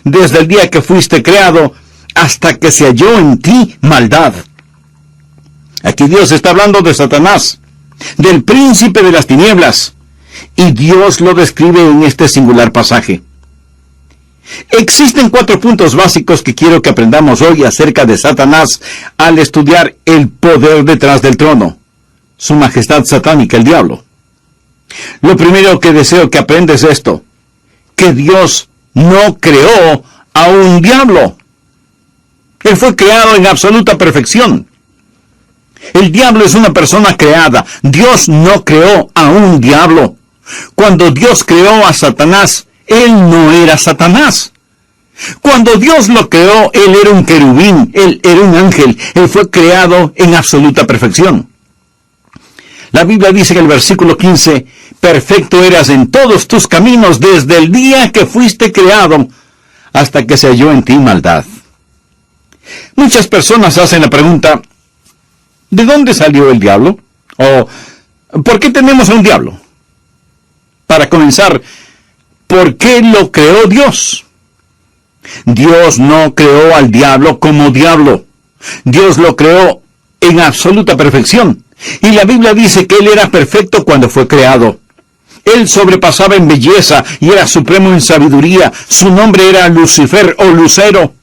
desde el día que fuiste creado hasta que se halló en ti maldad. Aquí Dios está hablando de Satanás, del príncipe de las tinieblas, y Dios lo describe en este singular pasaje. Existen 4 puntos básicos que quiero que aprendamos hoy acerca de Satanás al estudiar el poder detrás del trono, su majestad satánica, el diablo. Lo primero que deseo que aprendas es esto, que Dios no creó a un diablo. Él fue creado en absoluta perfección. El diablo es una persona creada. Dios no creó a un diablo. Cuando Dios creó a Satanás, él no era Satanás. Cuando Dios lo creó, él era un querubín, él era un ángel. Él fue creado en absoluta perfección. La Biblia dice en el versículo 15, perfecto eras en todos tus caminos desde el día que fuiste creado hasta que se halló en ti maldad. Muchas personas hacen la pregunta, ¿de dónde salió el diablo? O, ¿por qué tenemos a un diablo? Para comenzar, ¿por qué lo creó Dios? Dios no creó al diablo como diablo. Dios lo creó en absoluta perfección. Y la Biblia dice que él era perfecto cuando fue creado. Él sobrepasaba en belleza y era supremo en sabiduría. Su nombre era Lucifer o Lucero.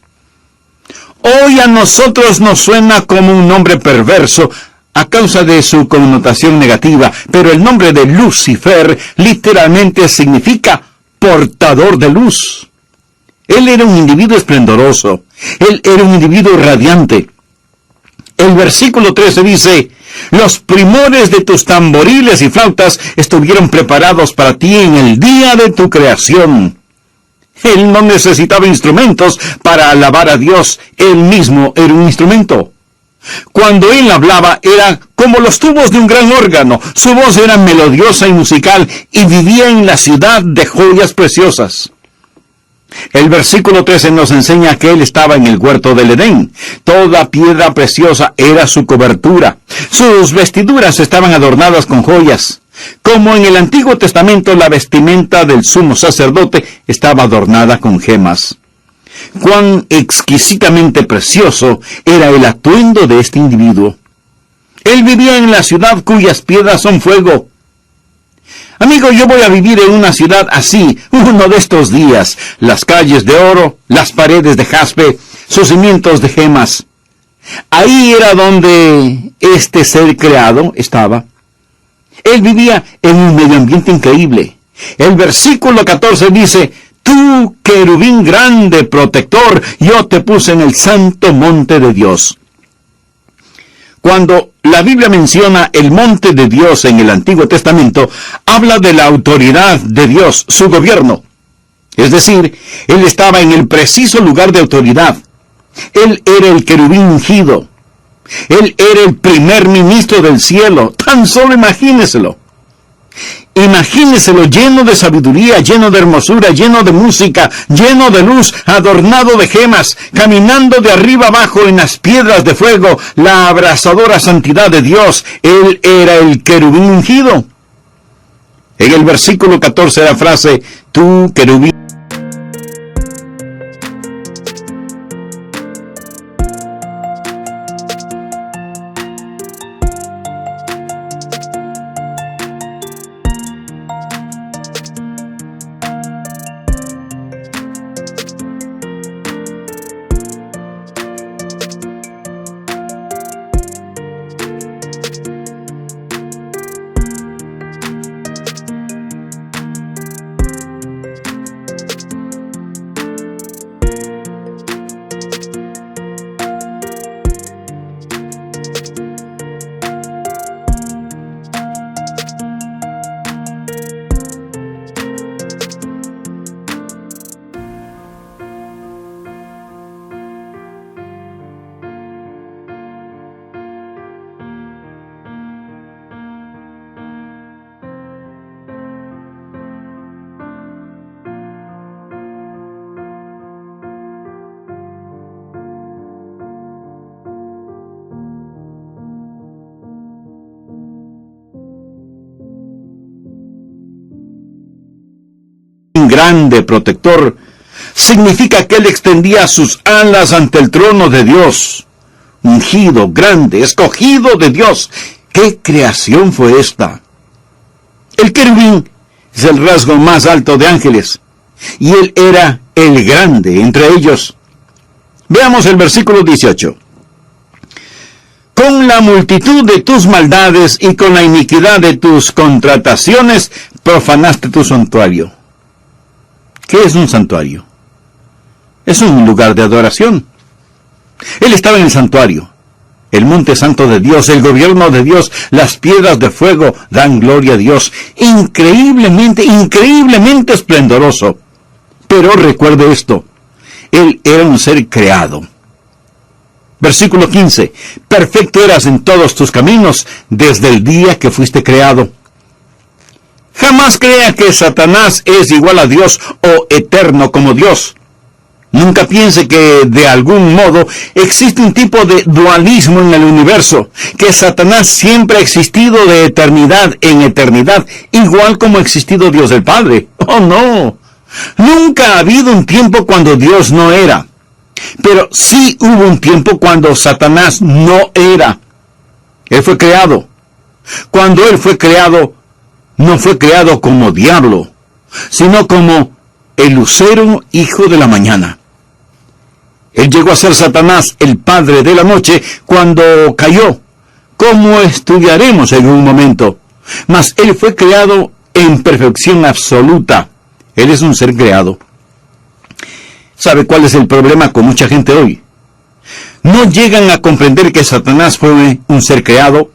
Hoy a nosotros nos suena como un nombre perverso a causa de su connotación negativa, pero el nombre de Lucifer literalmente significa portador de luz. Él era un individuo esplendoroso. Él era un individuo radiante. El versículo 13 dice, los primores de tus tamboriles y flautas estuvieron preparados para ti en el día de tu creación. Él no necesitaba instrumentos para alabar a Dios. Él mismo era un instrumento. Cuando él hablaba era como los tubos de un gran órgano. Su voz era melodiosa y musical y vivía en la ciudad de joyas preciosas. El versículo 13 nos enseña que él estaba en el huerto del Edén. Toda piedra preciosa era su cobertura. Sus vestiduras estaban adornadas con joyas. Como en el Antiguo Testamento, la vestimenta del sumo sacerdote estaba adornada con gemas. Cuán exquisitamente precioso era el atuendo de este individuo. Él vivía en la ciudad cuyas piedras son fuego. Amigo, yo voy a vivir en una ciudad así, uno de estos días. Las calles de oro, las paredes de jaspe, sus cimientos de gemas. Ahí era donde este ser creado estaba. Él vivía en un medio ambiente increíble. El versículo 14 dice, tú, querubín grande, protector, yo te puse en el santo monte de Dios. Cuando la Biblia menciona el monte de Dios en el Antiguo Testamento, habla de la autoridad de Dios, su gobierno. Es decir, él estaba en el preciso lugar de autoridad. Él era el querubín ungido. Él era el primer ministro del cielo. Tan solo imagíneselo. Imagíneselo lleno de sabiduría, lleno de hermosura, lleno de música, lleno de luz, adornado de gemas, caminando de arriba abajo en las piedras de fuego, la abrasadora santidad de Dios. Él era el querubín ungido. En el versículo 14 la frase, tú, querubín. Grande protector, significa que él extendía sus alas ante el trono de Dios. Ungido, grande, escogido de Dios. ¿Qué creación fue esta? El querubín es el rasgo más alto de ángeles, y él era el grande entre ellos. Veamos el versículo 18. Con la multitud de tus maldades y con la iniquidad de tus contrataciones, profanaste tu santuario. ¿Qué es un santuario? Es un lugar de adoración. Él estaba en el santuario. El monte santo de Dios, el gobierno de Dios, las piedras de fuego dan gloria a Dios. Increíblemente, increíblemente esplendoroso. Pero recuerde esto. Él era un ser creado. Versículo 15. Perfecto eras en todos tus caminos desde el día que fuiste creado. Jamás crea que Satanás es igual a Dios o eterno como Dios. Nunca piense que de algún modo existe un tipo de dualismo en el universo, que Satanás siempre ha existido de eternidad en eternidad, igual como ha existido Dios el Padre. ¡Oh, no! Nunca ha habido un tiempo cuando Dios no era. Pero sí hubo un tiempo cuando Satanás no era. Él fue creado. Cuando él fue creado, no fue creado como diablo, sino como el lucero hijo de la mañana. Él llegó a ser Satanás, el padre de la noche, cuando cayó, como estudiaremos en un momento. Mas él fue creado en perfección absoluta. Él es un ser creado. ¿Sabe cuál es el problema con mucha gente hoy? No llegan a comprender que Satanás fue un ser creado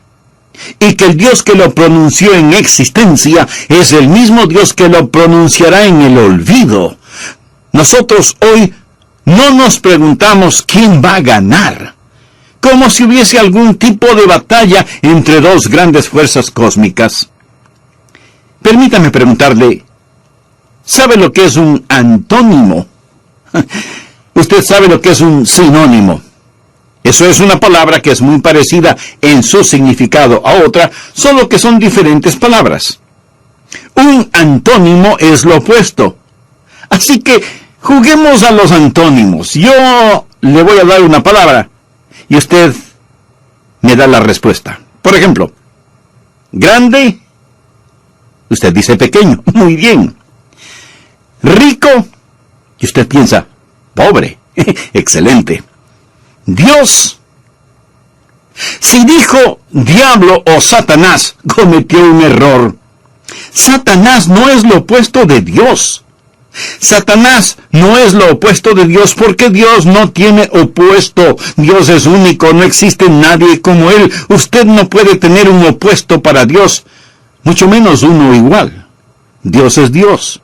y que el Dios que lo pronunció en existencia es el mismo Dios que lo pronunciará en el olvido. Nosotros hoy no nos preguntamos quién va a ganar, como si hubiese algún tipo de batalla entre dos grandes fuerzas cósmicas. Permítame preguntarle, ¿sabe lo que es un antónimo? Usted sabe lo que es un sinónimo. Eso es una palabra que es muy parecida en su significado a otra, solo que son diferentes palabras. Un antónimo es lo opuesto. Así que juguemos a los antónimos. Yo le voy a dar una palabra y usted me da la respuesta. Por ejemplo, grande, usted dice pequeño. Muy bien. Rico, y usted piensa, pobre. Excelente. Dios. Si dijo diablo o Satanás, cometió un error. Satanás no es lo opuesto de Dios. Satanás no es lo opuesto de Dios porque Dios no tiene opuesto. Dios es único, no existe nadie como Él. Usted no puede tener un opuesto para Dios, mucho menos uno igual. Dios es Dios.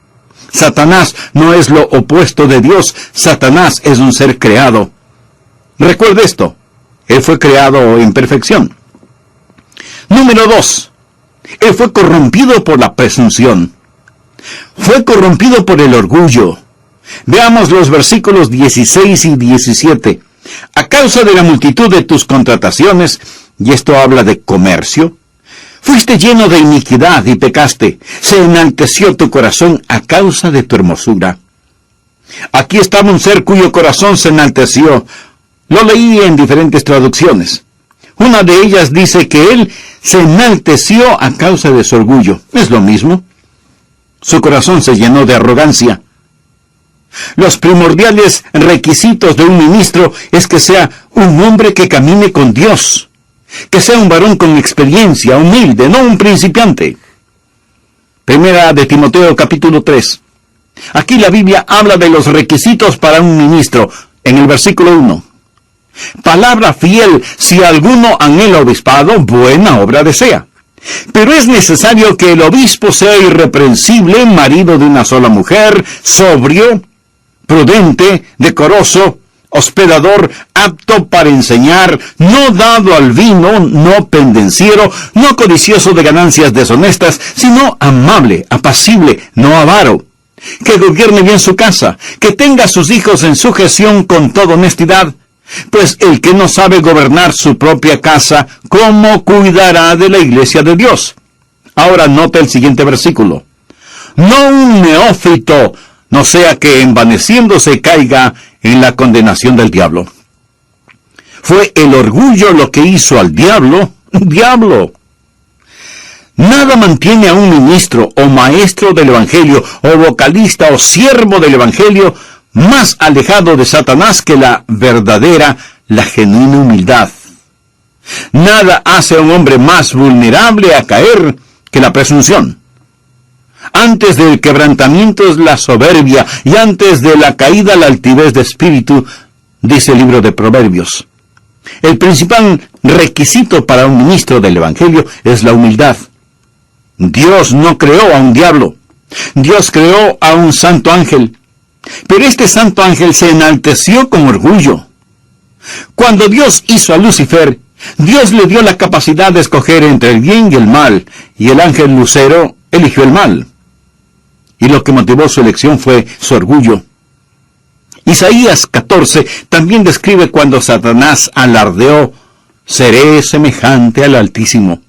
Satanás no es lo opuesto de Dios. Satanás es un ser creado. Recuerde esto. Él fue creado en perfección. Número 2. Él fue corrompido por la presunción. Fue corrompido por el orgullo. Veamos los versículos 16 y 17. A causa de la multitud de tus contrataciones, y esto habla de comercio, fuiste lleno de iniquidad y pecaste. Se enalteció tu corazón a causa de tu hermosura. Aquí estaba un ser cuyo corazón se enalteció. Lo leí en diferentes traducciones. Una de ellas dice que él se enalteció a causa de su orgullo. Es lo mismo. Su corazón se llenó de arrogancia. Los primordiales requisitos de un ministro es que sea un hombre que camine con Dios, que sea un varón con experiencia, humilde, no un principiante. Primera de Timoteo capítulo 3. Aquí la Biblia habla de los requisitos para un ministro, en el versículo 1. Palabra fiel, si alguno anhela obispado, buena obra desea. Pero es necesario que el obispo sea irreprensible, marido de una sola mujer, sobrio, prudente, decoroso, hospedador, apto para enseñar, no dado al vino, no pendenciero, no codicioso de ganancias deshonestas, sino amable, apacible, no avaro, que gobierne bien su casa, que tenga a sus hijos en sujeción con toda honestidad. Pues el que no sabe gobernar su propia casa, ¿cómo cuidará de la iglesia de Dios? Ahora nota el siguiente versículo. No un neófito, no sea que envaneciéndose caiga en la condenación del diablo. Fue el orgullo lo que hizo al diablo, diablo. Nada mantiene a un ministro o maestro del Evangelio, o vocalista o siervo del Evangelio, más alejado de Satanás que la verdadera, la genuina humildad. Nada hace a un hombre más vulnerable a caer que la presunción. Antes del quebrantamiento es la soberbia, y antes de la caída la altivez de espíritu, dice el libro de Proverbios. El principal requisito para un ministro del Evangelio es la humildad. Dios no creó a un diablo. Dios creó a un santo ángel. Pero este santo ángel se enalteció con orgullo. Cuando Dios hizo a Lucifer, Dios le dio la capacidad de escoger entre el bien y el mal, y el ángel Lucero eligió el mal. Y lo que motivó su elección fue su orgullo. Isaías 14 también describe cuando Satanás alardeó: seré semejante al Altísimo.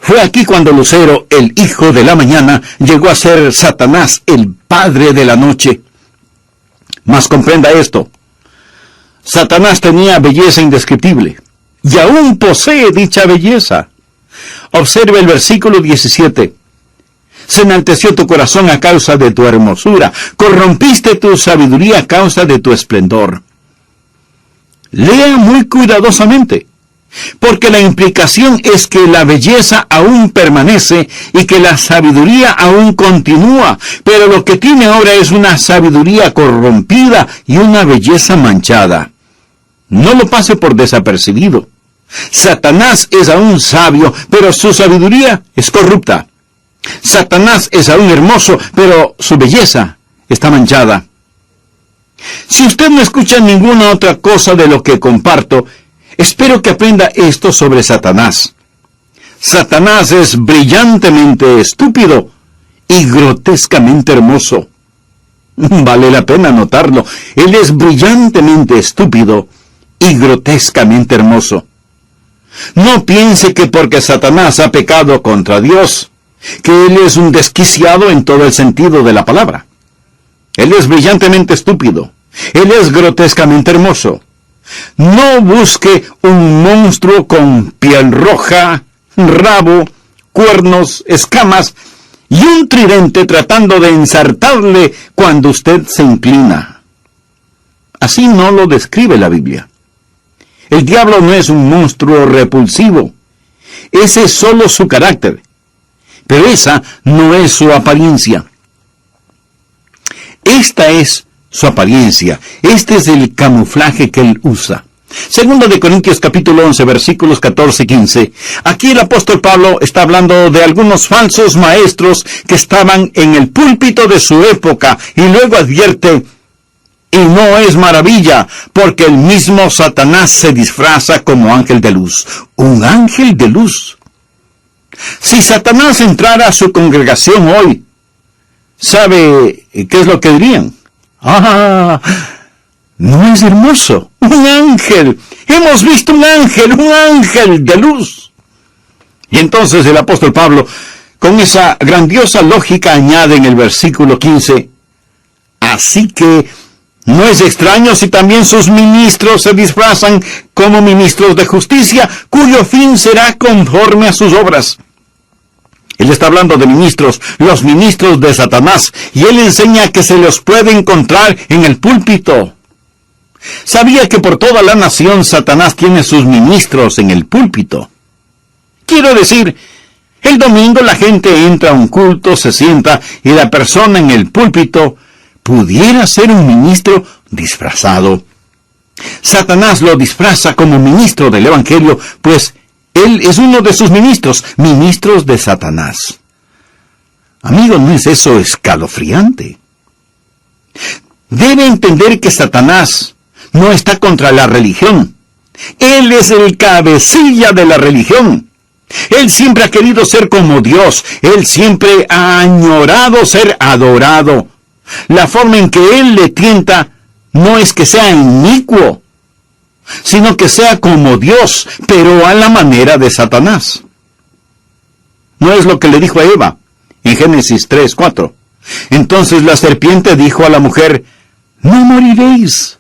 Fue aquí cuando Lucero, el hijo de la mañana, llegó a ser Satanás, el padre de la noche. Mas comprenda esto: Satanás tenía belleza indescriptible, y aún posee dicha belleza. Observe el versículo 17. Se enalteció tu corazón a causa de tu hermosura, corrompiste tu sabiduría a causa de tu esplendor. Lea muy cuidadosamente, porque la implicación es que la belleza aún permanece y que la sabiduría aún continúa, pero lo que tiene ahora es una sabiduría corrompida y una belleza manchada. No lo pase por desapercibido. Satanás es aún sabio, pero su sabiduría es corrupta. Satanás es aún hermoso, pero su belleza está manchada. Si usted no escucha ninguna otra cosa de lo que comparto, espero que aprenda esto sobre Satanás. Satanás es brillantemente estúpido y grotescamente hermoso. Vale la pena notarlo. Él es brillantemente estúpido y grotescamente hermoso. No piense que porque Satanás ha pecado contra Dios, que él es un desquiciado en todo el sentido de la palabra. Él es brillantemente estúpido. Él es grotescamente hermoso. No busque un monstruo con piel roja, rabo, cuernos, escamas y un tridente tratando de ensartarle cuando usted se inclina. Así no lo describe la Biblia. El diablo no es un monstruo repulsivo. Ese es solo su carácter. Pero esa no es su apariencia. Esta es su apariencia. Este es el camuflaje que él usa. Segunda de Corintios capítulo 11, versículos 14 y 15. Aquí el apóstol Pablo está hablando de algunos falsos maestros que estaban en el púlpito de su época, y luego advierte: y no es maravilla, porque el mismo Satanás se disfraza como ángel de luz. Un ángel de luz. Si Satanás entrara a su congregación hoy, ¿sabe qué es lo que dirían? ¡Ah! ¿No es hermoso? ¡Un ángel! ¡Hemos visto un ángel de luz! Y entonces el apóstol Pablo, con esa grandiosa lógica, añade en el versículo 15: así que no es extraño si también sus ministros se disfrazan como ministros de justicia, cuyo fin será conforme a sus obras. Él está hablando de ministros, los ministros de Satanás, y él enseña que se los puede encontrar en el púlpito. ¿Sabía que por toda la nación Satanás tiene sus ministros en el púlpito? Quiero decir, el domingo la gente entra a un culto, se sienta, y la persona en el púlpito pudiera ser un ministro disfrazado. Satanás lo disfraza como ministro del Evangelio, pues él es uno de sus ministros de Satanás. Amigo, ¿no es eso escalofriante? Debe entender que Satanás no está contra la religión. Él es el cabecilla de la religión. Él siempre ha querido ser como Dios. Él siempre ha añorado ser adorado. La forma en que él le tienta no es que sea inicuo, sino que sea como Dios, pero a la manera de Satanás. ¿No es lo que le dijo a Eva en Génesis 3:4? Entonces la serpiente dijo a la mujer: no moriréis,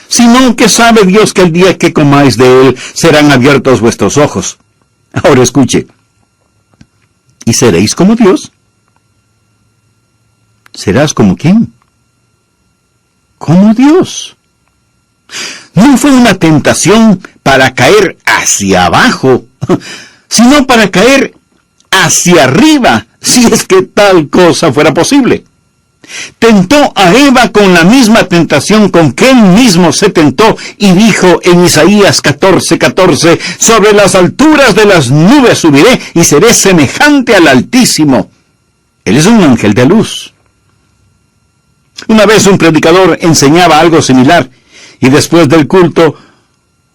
sino que sabe Dios que el día que comáis de él serán abiertos vuestros ojos. Ahora escuche. ¿Y seréis como Dios? ¿Serás como quién? Como Dios. No fue una tentación para caer hacia abajo, sino para caer hacia arriba, si es que tal cosa fuera posible. Tentó a Eva con la misma tentación con que él mismo se tentó y dijo en Isaías 14:14, sobre las alturas de las nubes subiré y seré semejante al Altísimo. Él es un ángel de luz. Una vez un predicador enseñaba algo similar y después del culto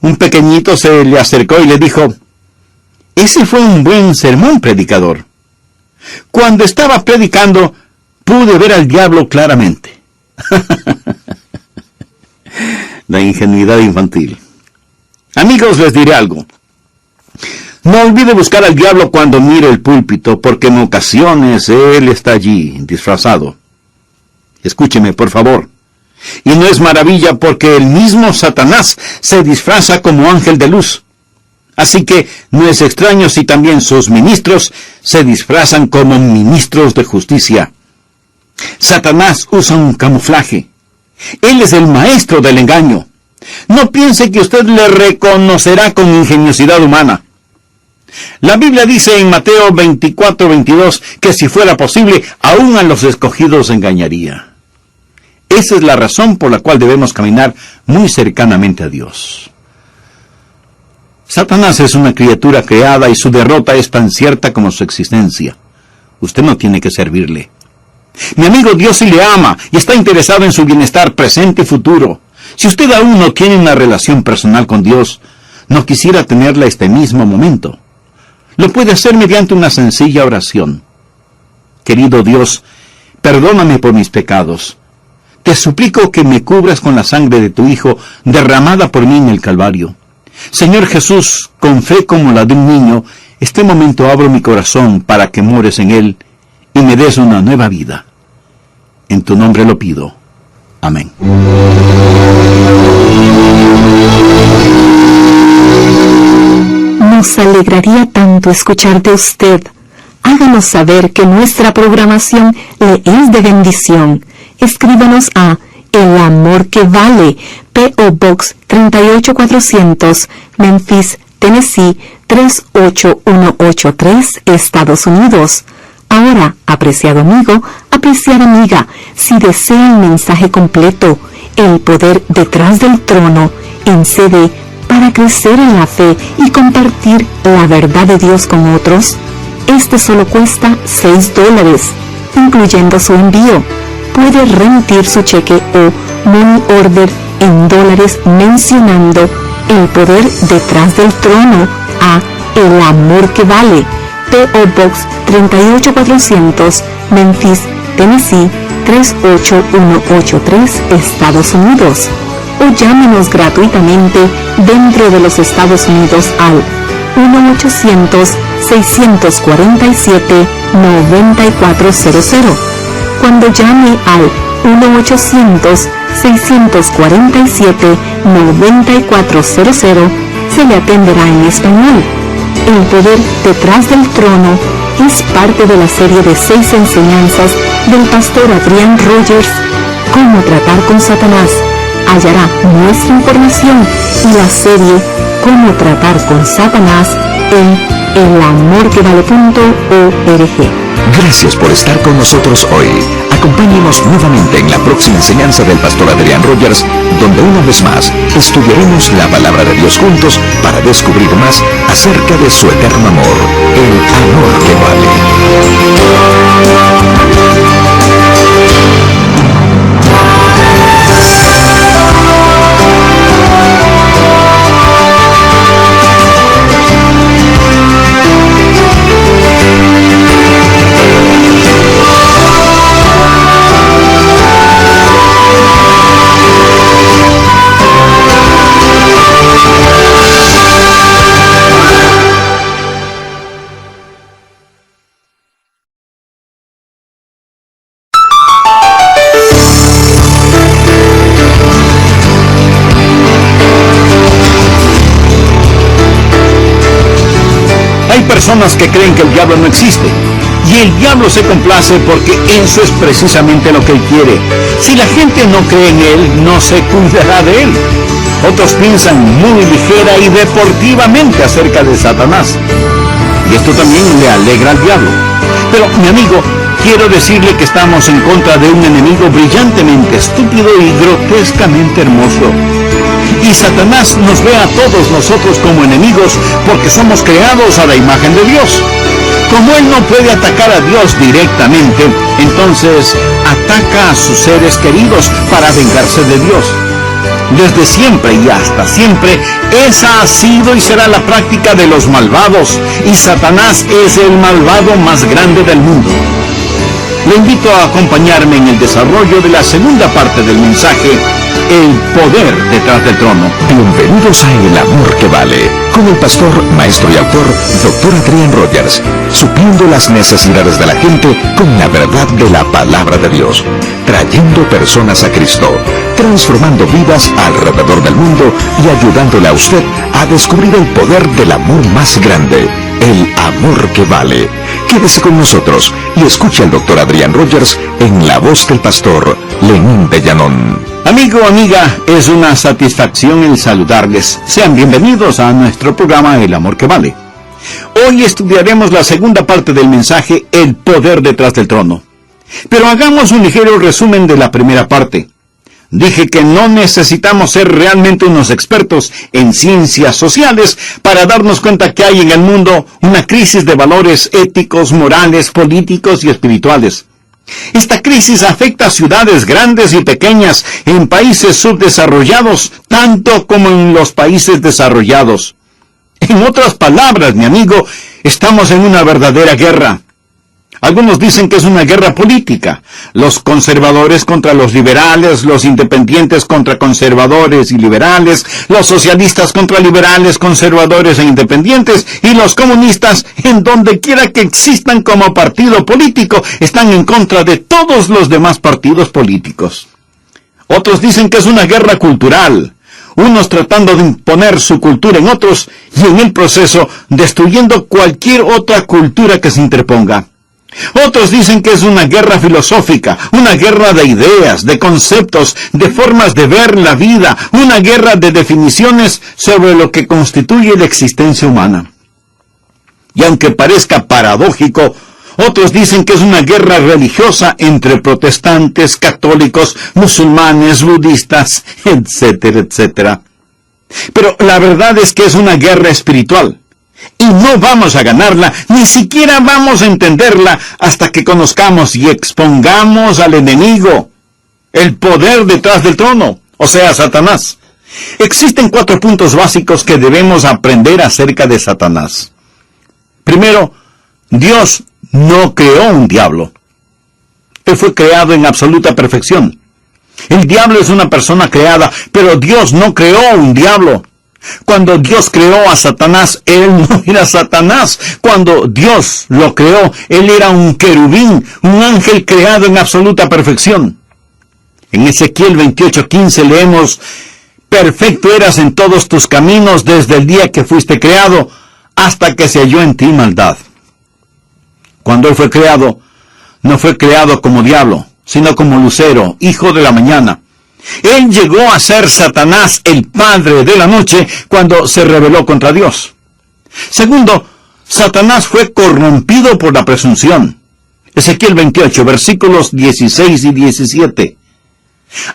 un pequeñito se le acercó y le dijo: ese fue un buen sermón, predicador. Cuando estaba predicando, pude ver al diablo claramente. La ingenuidad infantil. Amigos, les diré algo. No olvide buscar al diablo cuando mire el púlpito, porque en ocasiones él está allí, disfrazado. Escúcheme, por favor. Y no es maravilla porque el mismo Satanás se disfraza como ángel de luz. Así que no es extraño si también sus ministros se disfrazan como ministros de justicia. Satanás usa un camuflaje. Él es el maestro del engaño. No piense que usted le reconocerá con ingeniosidad humana. La Biblia dice en Mateo 24:22 que si fuera posible, aún a los escogidos engañaría. Esa es la razón por la cual debemos caminar muy cercanamente a Dios. Satanás es una criatura creada y su derrota es tan cierta como su existencia. Usted no tiene que servirle. Mi amigo, Dios sí le ama y está interesado en su bienestar presente y futuro. Si usted aún no tiene una relación personal con Dios, no quisiera tenerla este mismo momento. Lo puede hacer mediante una sencilla oración. Querido Dios, perdóname por mis pecados. Te suplico que me cubras con la sangre de tu Hijo derramada por mí en el Calvario. Señor Jesús, con fe como la de un niño, este momento abro mi corazón para que mores en él y me des una nueva vida. En tu nombre lo pido. Amén. Nos alegraría tanto escuchar de usted. Háganos saber que nuestra programación le es de bendición. Escríbanos a El Amor que Vale, P.O. Box 38400, Memphis, Tennessee 38183, Estados Unidos. Ahora, apreciado amigo, apreciada amiga, si desea el mensaje completo, El Poder Detrás del Trono, en CD, para crecer en la fe y compartir la verdad de Dios con otros, este solo cuesta $6, incluyendo su envío. Puede remitir su cheque o money order en dólares mencionando El Poder Detrás del Trono a El Amor que Vale, P.O. Box 38400, Memphis, Tennessee 38183, Estados Unidos. O llámenos gratuitamente dentro de los Estados Unidos al 1-800-647-9400. Cuando llame al 1-800-647-9400, se le atenderá en español. El Poder Detrás del Trono es parte de la serie de 6 enseñanzas del pastor Adrian Rogers, Cómo tratar con Satanás. Hallará nuestra información y la serie Cómo tratar con Satanás en elamorquevale.org. Gracias por estar con nosotros hoy. Acompáñenos nuevamente en la próxima enseñanza del pastor Adrian Rogers, donde una vez más estudiaremos la palabra de Dios juntos para descubrir más acerca de su eterno amor, el amor que vale. personas que creen que el diablo no existe. Y el diablo se complace porque eso es precisamente lo que él quiere. Si la gente no cree en él, no se cuidará de él. Otros piensan muy ligera y deportivamente acerca de Satanás. Y esto también le alegra al diablo. Pero, mi amigo, quiero decirle que estamos en contra de un enemigo brillantemente estúpido y grotescamente hermoso. Y Satanás nos ve a todos nosotros como enemigos porque somos creados a la imagen de Dios. Como él no puede atacar a Dios directamente, entonces ataca a sus seres queridos para vengarse de Dios. Desde siempre y hasta siempre, esa ha sido y será la práctica de los malvados, y Satanás es el malvado más grande del mundo. Le invito a acompañarme en el desarrollo de la segunda parte del mensaje, el poder detrás del trono. Bienvenidos a El Amor que Vale, con el pastor, maestro y autor, Dr. Adrián Rogers, supliendo las necesidades de la gente con la verdad de la palabra de Dios, trayendo personas a Cristo, transformando vidas alrededor del mundo y ayudándole a usted a descubrir el poder del amor más grande, el amor que vale. Quédese con nosotros y escuche al Dr. Adrián Rogers en la voz del pastor Lenín de Llanón. Amigo o amiga, es una satisfacción el saludarles. Sean bienvenidos a nuestro programa El Amor que Vale. Hoy estudiaremos la segunda parte del mensaje, el poder detrás del trono. Pero hagamos un ligero resumen de la primera parte. Dije que no necesitamos ser realmente unos expertos en ciencias sociales para darnos cuenta que hay en el mundo una crisis de valores éticos, morales, políticos y espirituales. Esta crisis afecta a ciudades grandes y pequeñas, en países subdesarrollados, tanto como en los países desarrollados. En otras palabras, mi amigo, estamos en una verdadera guerra. Algunos dicen que es una guerra política. Los conservadores contra los liberales, los independientes contra conservadores y liberales, los socialistas contra liberales, conservadores e independientes, y los comunistas, en donde quiera que existan como partido político, están en contra de todos los demás partidos políticos. Otros dicen que es una guerra cultural, unos tratando de imponer su cultura en otros, y en el proceso destruyendo cualquier otra cultura que se interponga. Otros dicen que es una guerra filosófica, una guerra de ideas, de conceptos, de formas de ver la vida, una guerra de definiciones sobre lo que constituye la existencia humana. Y aunque parezca paradójico, otros dicen que es una guerra religiosa entre protestantes, católicos, musulmanes, budistas, etcétera, etcétera. Pero la verdad es que es una guerra espiritual. Y no vamos a ganarla, ni siquiera vamos a entenderla hasta que conozcamos y expongamos al enemigo, el poder detrás del trono, o sea, Satanás. Existen 4 puntos básicos que debemos aprender acerca de Satanás. Primero, Dios no creó un diablo. Él fue creado en absoluta perfección. El diablo es una persona creada, pero Dios no creó un diablo. Cuando Dios creó a Satanás, él no era Satanás. Cuando Dios lo creó, él era un querubín, un ángel creado en absoluta perfección. En Ezequiel 28:15 leemos: perfecto eras en todos tus caminos desde el día que fuiste creado, hasta que se halló en ti maldad. Cuando él fue creado, no fue creado como diablo, sino como lucero, hijo de la mañana. Él llegó a ser Satanás, el padre de la noche, cuando se rebeló contra Dios. Segundo, Satanás fue corrompido por la presunción. Ezequiel 28, versículos 16 y 17.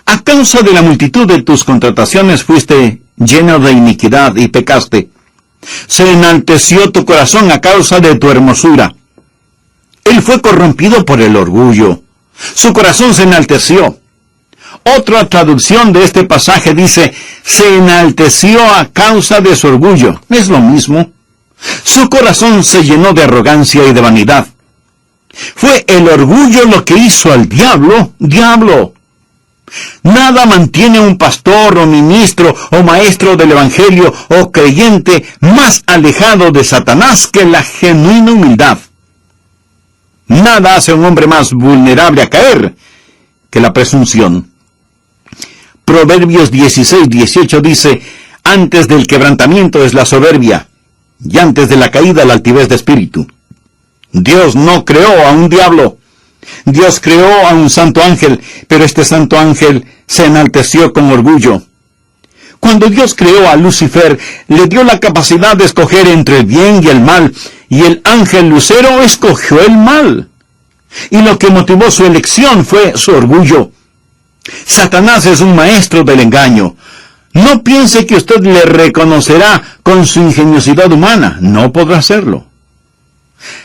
A causa de la multitud de tus contrataciones fuiste lleno de iniquidad y pecaste. Se enalteció tu corazón a causa de tu hermosura. Él fue corrompido por el orgullo. Su corazón se enalteció. Otra traducción de este pasaje dice: se enalteció a causa de su orgullo. Es lo mismo. Su corazón se llenó de arrogancia y de vanidad. Fue el orgullo lo que hizo al diablo, diablo. Nada mantiene a un pastor o ministro o maestro del evangelio o creyente más alejado de Satanás que la genuina humildad. Nada hace a un hombre más vulnerable a caer que la presunción. Proverbios 16:18 dice: antes del quebrantamiento es la soberbia, y antes de la caída la altivez de espíritu. Dios no creó a un diablo. Dios creó a un santo ángel, pero este santo ángel se enalteció con orgullo. Cuando Dios creó a Lucifer, le dio la capacidad de escoger entre el bien y el mal, y el ángel lucero escogió el mal. Y lo que motivó su elección fue su orgullo. Satanás es un maestro del engaño. No piense que usted le reconocerá con su ingeniosidad humana. No podrá hacerlo.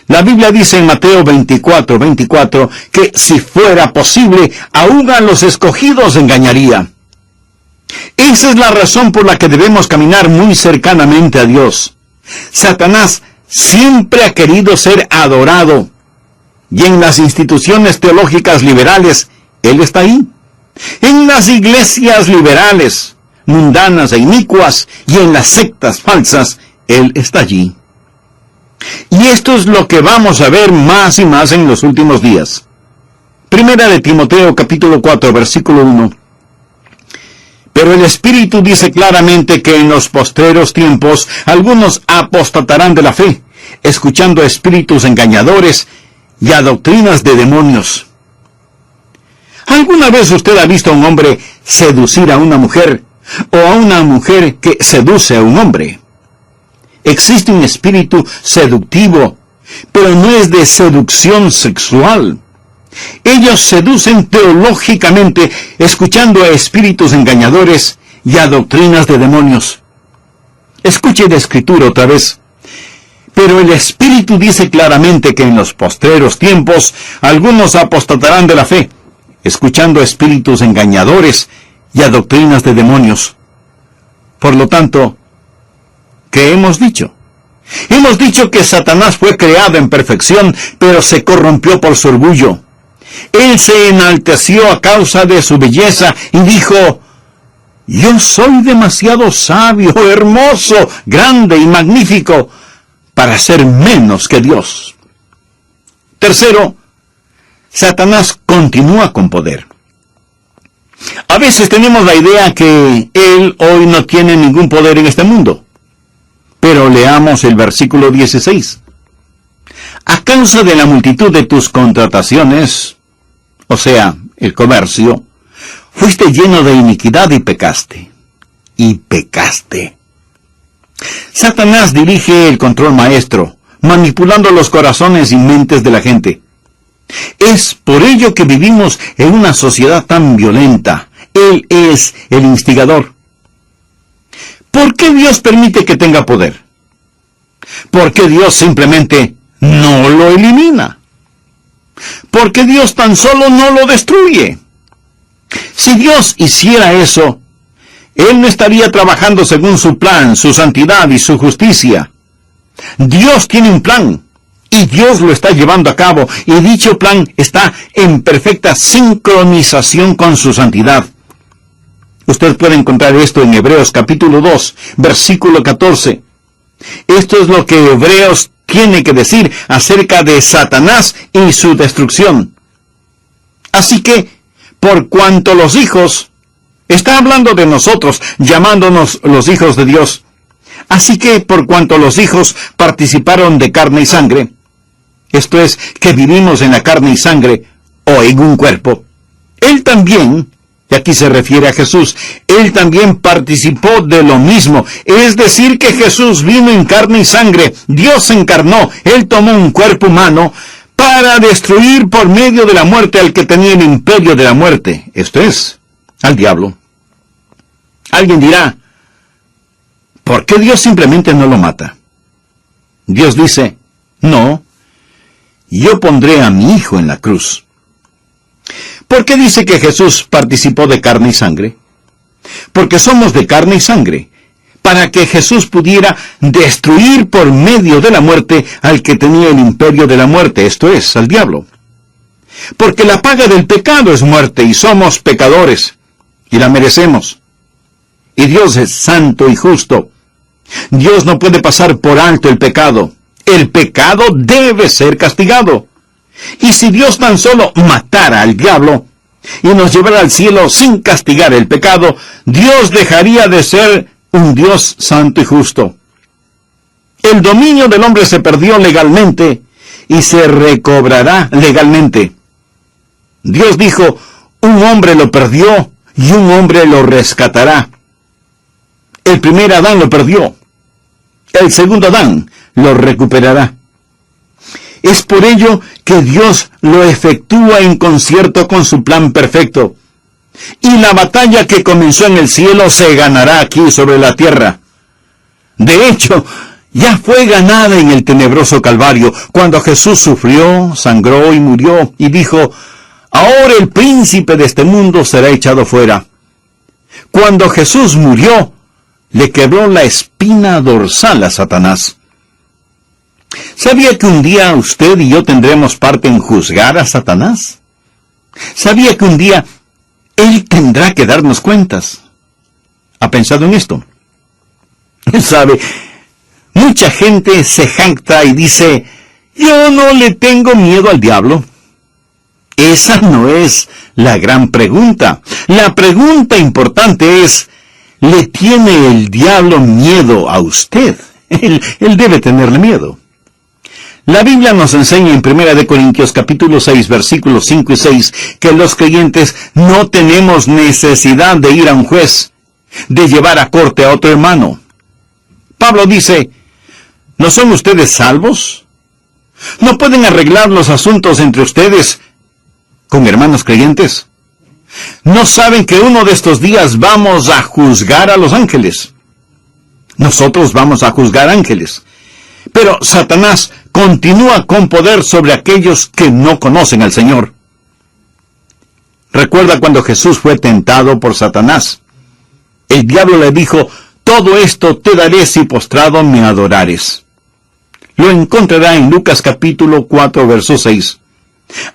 La Biblia dice en Mateo 24:24 que si fuera posible, aún a los escogidos engañaría. Esa es la razón por la que debemos caminar muy cercanamente a Dios. Satanás siempre ha querido ser adorado. Y en las instituciones teológicas liberales, él está ahí. En las iglesias liberales, mundanas e inicuas, y en las sectas falsas, él está allí. Y esto es lo que vamos a ver más y más en los últimos días. Primera de Timoteo capítulo 4, versículo 1. Pero el Espíritu dice claramente que en los postreros tiempos algunos apostatarán de la fe, escuchando a espíritus engañadores y a doctrinas de demonios. ¿Alguna vez usted ha visto a un hombre seducir a una mujer, o a una mujer que seduce a un hombre? Existe un espíritu seductivo, pero no es de seducción sexual. Ellos seducen teológicamente, escuchando a espíritus engañadores y a doctrinas de demonios. Escuche la escritura otra vez. Pero el Espíritu dice claramente que en los postreros tiempos algunos apostatarán de la fe, escuchando a espíritus engañadores y a doctrinas de demonios. Por lo tanto, ¿qué hemos dicho? Hemos dicho que Satanás fue creado en perfección, pero se corrompió por su orgullo. Él se enalteció a causa de su belleza y dijo: yo soy demasiado sabio, hermoso, grande y magnífico para ser menos que Dios. Tercero, Satanás continúa con poder. A veces tenemos la idea que él hoy no tiene ningún poder en este mundo. Pero leamos el versículo 16. A causa de la multitud de tus contrataciones, o sea, el comercio, fuiste lleno de iniquidad y pecaste. Y pecaste. Satanás dirige el control maestro, manipulando los corazones y mentes de la gente. Es por ello que vivimos en una sociedad tan violenta. Él es el instigador. ¿Por qué Dios permite que tenga poder? ¿Por qué Dios simplemente no lo elimina? ¿Por qué Dios tan solo no lo destruye? Si Dios hiciera eso, Él no estaría trabajando según su plan, su santidad y su justicia. Dios tiene un plan, y Dios lo está llevando a cabo, y dicho plan está en perfecta sincronización con su santidad. Usted puede encontrar esto en Hebreos capítulo 2, versículo 14. Esto es lo que Hebreos tiene que decir acerca de Satanás y su destrucción. Así que, por cuanto los hijos, está hablando de nosotros, llamándonos los hijos de Dios. Así que, por cuanto los hijos participaron de carne y sangre, esto es, que vivimos en la carne y sangre, o en un cuerpo, Él también, y aquí se refiere a Jesús, Él también participó de lo mismo. Es decir, que Jesús vino en carne y sangre, Dios se encarnó, Él tomó un cuerpo humano para destruir por medio de la muerte al que tenía el imperio de la muerte, esto es, al diablo. Alguien dirá: ¿por qué Dios simplemente no lo mata? Dios dice: no, yo pondré a mi Hijo en la cruz. ¿Por qué dice que Jesús participó de carne y sangre? Porque somos de carne y sangre, para que Jesús pudiera destruir por medio de la muerte al que tenía el imperio de la muerte, esto es, al diablo. Porque la paga del pecado es muerte, y somos pecadores, y la merecemos. Y Dios es santo y justo. Dios no puede pasar por alto el pecado. El pecado debe ser castigado. Y si Dios tan solo matara al diablo y nos llevara al cielo sin castigar el pecado, Dios dejaría de ser un Dios santo y justo. El dominio del hombre se perdió legalmente y se recobrará legalmente. Dios dijo, un hombre lo perdió y un hombre lo rescatará. El primer Adán lo perdió. El segundo Adán lo recuperará. Es por ello que Dios lo efectúa en concierto con su plan perfecto. Y la batalla que comenzó en el cielo se ganará aquí sobre la tierra. De hecho, ya fue ganada en el tenebroso Calvario, cuando Jesús sufrió, sangró y murió, y dijo, ahora el príncipe de este mundo será echado fuera. Cuando Jesús murió, le quebró la espina dorsal a Satanás. ¿Sabía que un día usted y yo tendremos parte en juzgar a Satanás? ¿Sabía que un día él tendrá que darnos cuentas? ¿Ha pensado en esto? ¿Sabe? Mucha gente se jacta y dice, yo no le tengo miedo al diablo. Esa no es la gran pregunta. La pregunta importante es, ¿le tiene el diablo miedo a usted? Él debe tenerle miedo. La Biblia nos enseña en 1 Corintios capítulo 6, versículos 5 y 6, que los creyentes no tenemos necesidad de ir a un juez, de llevar a corte a otro hermano. Pablo dice, ¿no son ustedes salvos? ¿No pueden arreglar los asuntos entre ustedes con hermanos creyentes? ¿No saben que uno de estos días vamos a juzgar a los ángeles? Nosotros vamos a juzgar ángeles. Pero Satanás continúa con poder sobre aquellos que no conocen al Señor. Recuerda cuando Jesús fue tentado por Satanás. El diablo le dijo, todo esto te daré si postrado me adorares. Lo encontrará en Lucas capítulo 4, verso 6.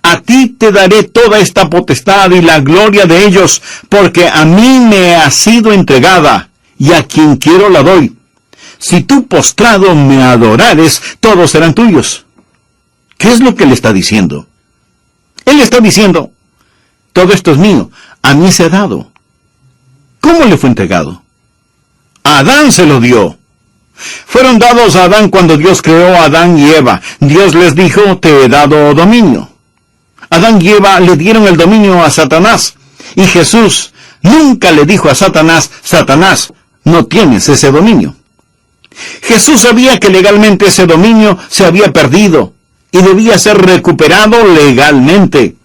A ti te daré toda esta potestad y la gloria de ellos, porque a mí me ha sido entregada, y a quien quiero la doy. Si tú postrado me adorares, todos serán tuyos. ¿Qué es lo que le está diciendo? Él está diciendo, todo esto es mío, a mí se ha dado. ¿Cómo le fue entregado? A Adán se lo dio. Fueron dados a Adán cuando Dios creó a Adán y Eva. Dios les dijo, te he dado dominio. Adán y Eva le dieron el dominio a Satanás. Y Jesús nunca le dijo a Satanás, Satanás, no tienes ese dominio. Jesús sabía que legalmente ese dominio se había perdido y debía ser recuperado legalmente.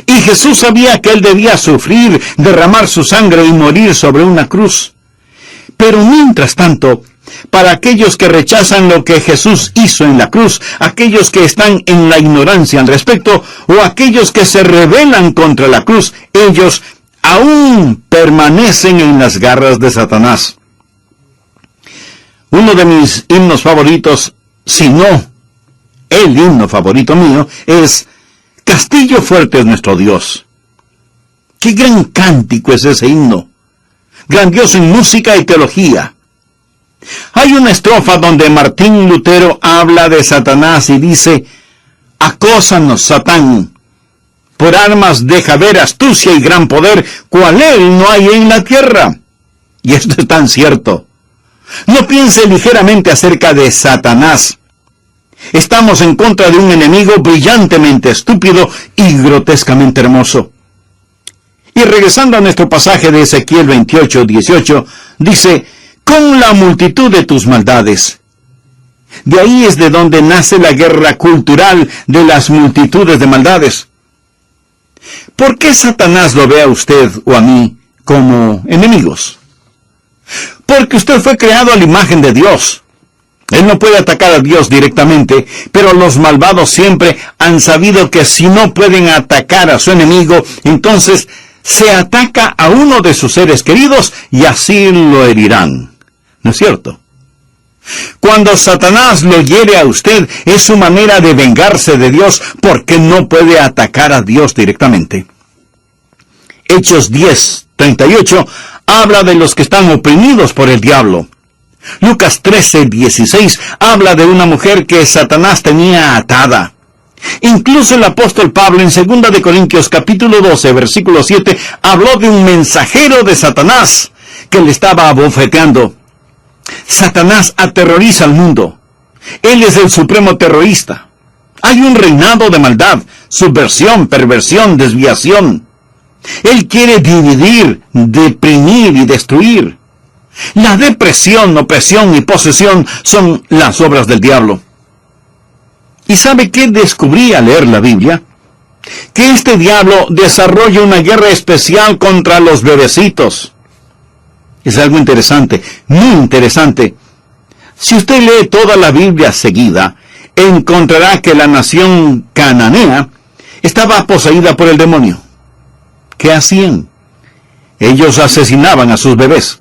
Y Jesús sabía que él debía sufrir, derramar su sangre y morir sobre una cruz. Pero mientras tanto, para aquellos que rechazan lo que Jesús hizo en la cruz, aquellos que están en la ignorancia al respecto, o aquellos que se rebelan contra la cruz, ellos aún permanecen en las garras de Satanás. Uno de mis himnos favoritos, si no el himno favorito mío, es Castillo fuerte es nuestro Dios. ¡Qué gran cántico es ese himno! Grandioso en música y teología. Hay una estrofa donde Martín Lutero habla de Satanás y dice, acósanos, Satán, por armas deja ver astucia y gran poder, cual él no hay en la tierra. Y esto es tan cierto. No piense ligeramente acerca de Satanás. Estamos en contra de un enemigo brillantemente estúpido y grotescamente hermoso. Y regresando a nuestro pasaje de Ezequiel 28, 18, dice, con la multitud de tus maldades. De ahí es de donde nace la guerra cultural de las multitudes de maldades. ¿Por qué Satanás lo ve a usted o a mí como enemigos? Porque usted fue creado a la imagen de Dios. Él no puede atacar a Dios directamente, pero los malvados siempre han sabido que si no pueden atacar a su enemigo, entonces se ataca a uno de sus seres queridos y así lo herirán. ¿No es cierto? Cuando Satanás lo hiere a usted, es su manera de vengarse de Dios, porque no puede atacar a Dios directamente. Hechos 10, 38, habla de los que están oprimidos por el diablo. Lucas 13, 16, habla de una mujer que Satanás tenía atada. Incluso el apóstol Pablo en 2 Corintios capítulo 12, versículo 7, habló de un mensajero de Satanás que le estaba abofeteando. Satanás aterroriza al mundo. Él es el supremo terrorista. Hay un reinado de maldad, subversión, perversión, desviación. Él quiere dividir, deprimir y destruir. La depresión, opresión y posesión son las obras del diablo. ¿Y sabe qué descubrí al leer la Biblia? Que este diablo desarrolla una guerra especial contra los bebecitos. Es algo interesante, muy interesante. Si usted lee toda la Biblia seguida, encontrará que la nación cananea estaba poseída por el demonio. ¿Qué hacían? Ellos asesinaban a sus bebés.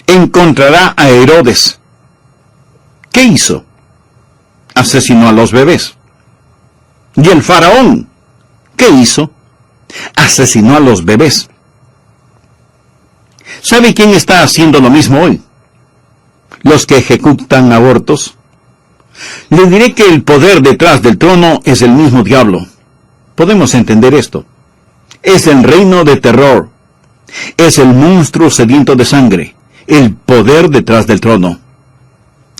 Encontrará a Herodes. ¿Qué hizo? Asesinó a los bebés. Y el faraón, ¿qué hizo? Asesinó a los bebés. ¿Sabe quién está haciendo lo mismo hoy? Los que ejecutan abortos. Le diré que el poder detrás del trono es el mismo diablo. Podemos entender esto. Es el reino de terror. Es el monstruo sediento de sangre. El poder detrás del trono.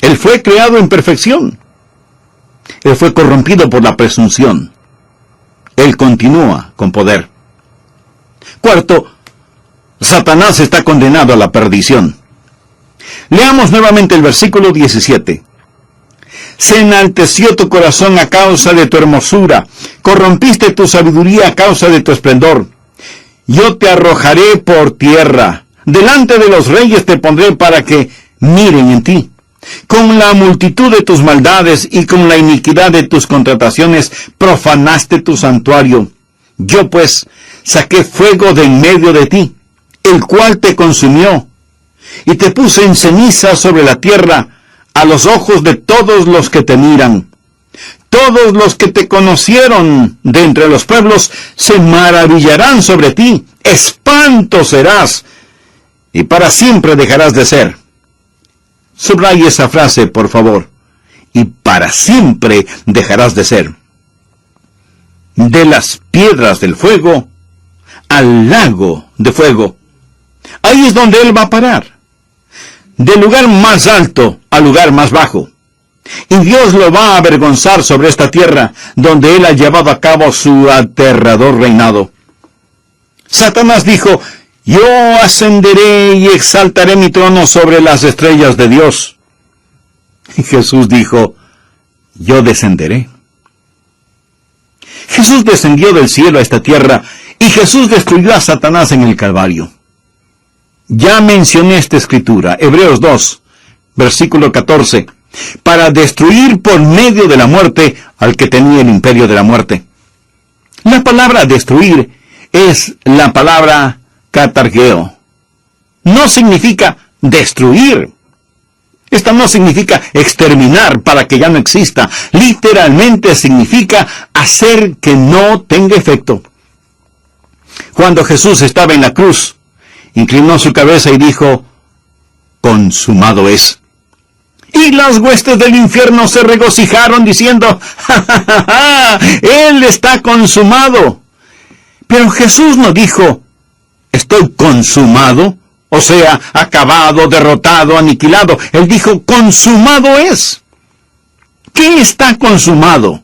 Él fue creado en perfección. Él fue corrompido por la presunción. Él continúa con poder. Cuarto, Satanás está condenado a la perdición. Leamos nuevamente el versículo 17. Se enalteció tu corazón a causa de tu hermosura, corrompiste tu sabiduría a causa de tu esplendor. Yo te arrojaré por tierra, delante de los reyes te pondré para que miren en ti. Con la multitud de tus maldades y con la iniquidad de tus contrataciones profanaste tu santuario. Yo pues saqué fuego de en medio de ti, el cual te consumió, y te puse en ceniza sobre la tierra, a los ojos de todos los que te miran. Todos los que te conocieron de entre los pueblos se maravillarán sobre ti. Espanto serás, y para siempre dejarás de ser. Subraye esa frase, por favor. Y para siempre dejarás de ser. De las piedras del fuego al lago de fuego. Ahí es donde Él va a parar. Del lugar más alto al lugar más bajo. Y Dios lo va a avergonzar sobre esta tierra, donde Él ha llevado a cabo su aterrador reinado. Satanás dijo: yo ascenderé y exaltaré mi trono sobre las estrellas de Dios. Y Jesús dijo: yo descenderé. Jesús descendió del cielo a esta tierra, y Jesús destruyó a Satanás en el Calvario. Ya mencioné esta escritura, Hebreos 2, versículo 14, para destruir por medio de la muerte al que tenía el imperio de la muerte. La palabra destruir es la palabra katargeo. No significa destruir. Esta no significa exterminar para que ya no exista. Literalmente significa hacer que no tenga efecto. Cuando Jesús estaba en la cruz, inclinó su cabeza y dijo: consumado es. Y las huestes del infierno se regocijaron diciendo: ¡ja, ja, ja, ja! Él está consumado. Pero Jesús no dijo: estoy consumado, o sea, acabado, derrotado, aniquilado. Él dijo: consumado es. ¿Qué está consumado?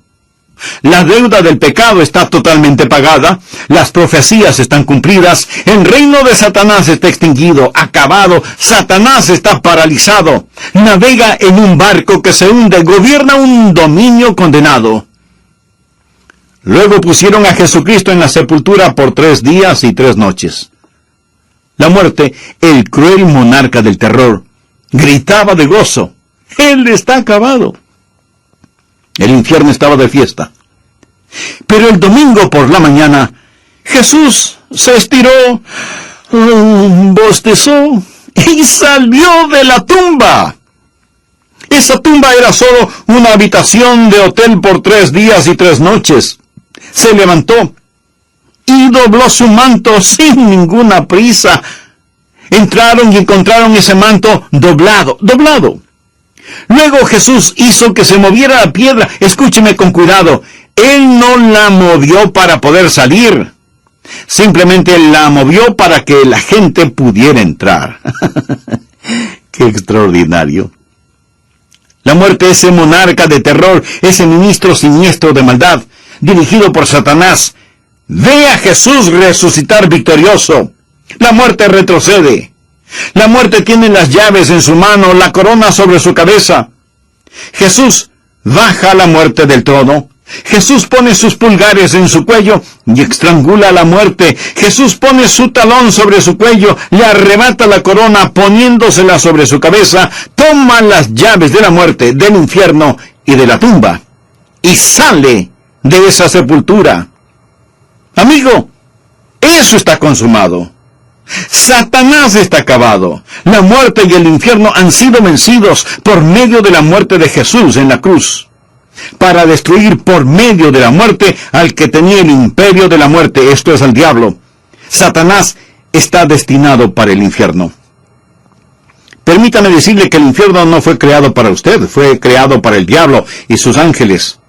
La deuda del pecado está totalmente pagada, las profecías están cumplidas, el reino de Satanás está extinguido, acabado, Satanás está paralizado, navega en un barco que se hunde, gobierna un dominio condenado. Luego pusieron a Jesucristo en la sepultura por 3 días y 3 noches. La muerte, el cruel monarca del terror, gritaba de gozo: Él está acabado. El infierno estaba de fiesta. Pero el domingo por la mañana, Jesús se estiró, bostezó y salió de la tumba. Esa tumba era solo una habitación de hotel por 3 días y 3 noches. Se levantó y dobló su manto sin ninguna prisa. Entraron y encontraron ese manto doblado. Luego Jesús hizo que se moviera la piedra. Escúcheme con cuidado. Él no la movió para poder salir. Simplemente la movió para que la gente pudiera entrar. ¡Qué extraordinario! La muerte, ese monarca de terror, ese ministro siniestro de maldad, dirigido por Satanás, ve a Jesús resucitar victorioso. La muerte retrocede. La muerte tiene las llaves en su mano, la corona sobre su cabeza. Jesús baja a la muerte del trono. Jesús pone sus pulgares en su cuello y estrangula a la muerte. Jesús pone su talón sobre su cuello, le arrebata la corona poniéndosela sobre su cabeza, toma las llaves de la muerte, del infierno y de la tumba, y sale de esa sepultura. Amigo, eso está consumado. Satanás está acabado. La muerte y el infierno han sido vencidos por medio de la muerte de Jesús en la cruz, para destruir por medio de la muerte al que tenía el imperio de la muerte, esto es, al diablo. Satanás está destinado para el infierno. Permítame decirle que el infierno no fue creado para usted, fue creado para el diablo y sus ángeles.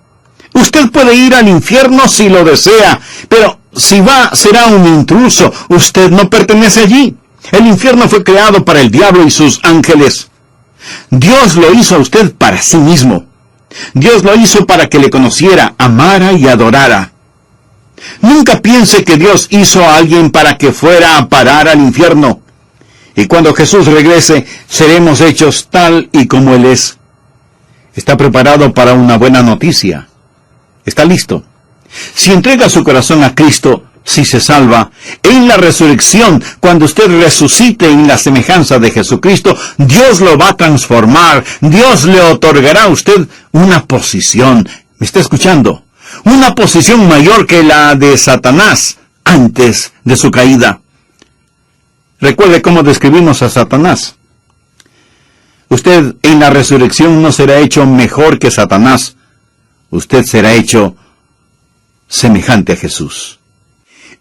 Usted puede ir al infierno si lo desea, pero si va, será un intruso. Usted no pertenece allí. El infierno fue creado para el diablo y sus ángeles. Dios lo hizo a usted para sí mismo. Dios lo hizo para que le conociera, amara y adorara. Nunca piense que Dios hizo a alguien para que fuera a parar al infierno. Y cuando Jesús regrese, seremos hechos tal y como Él es. ¿Está preparado para una buena noticia? ¿Está listo? Si entrega su corazón a Cristo, si se salva, en la resurrección, cuando usted resucite en la semejanza de Jesucristo, Dios lo va a transformar. Dios le otorgará a usted una posición. ¿Me está escuchando? Una posición mayor que la de Satanás antes de su caída. Recuerde cómo describimos a Satanás. Usted en la resurrección no será hecho mejor que Satanás. Usted será hecho semejante a Jesús.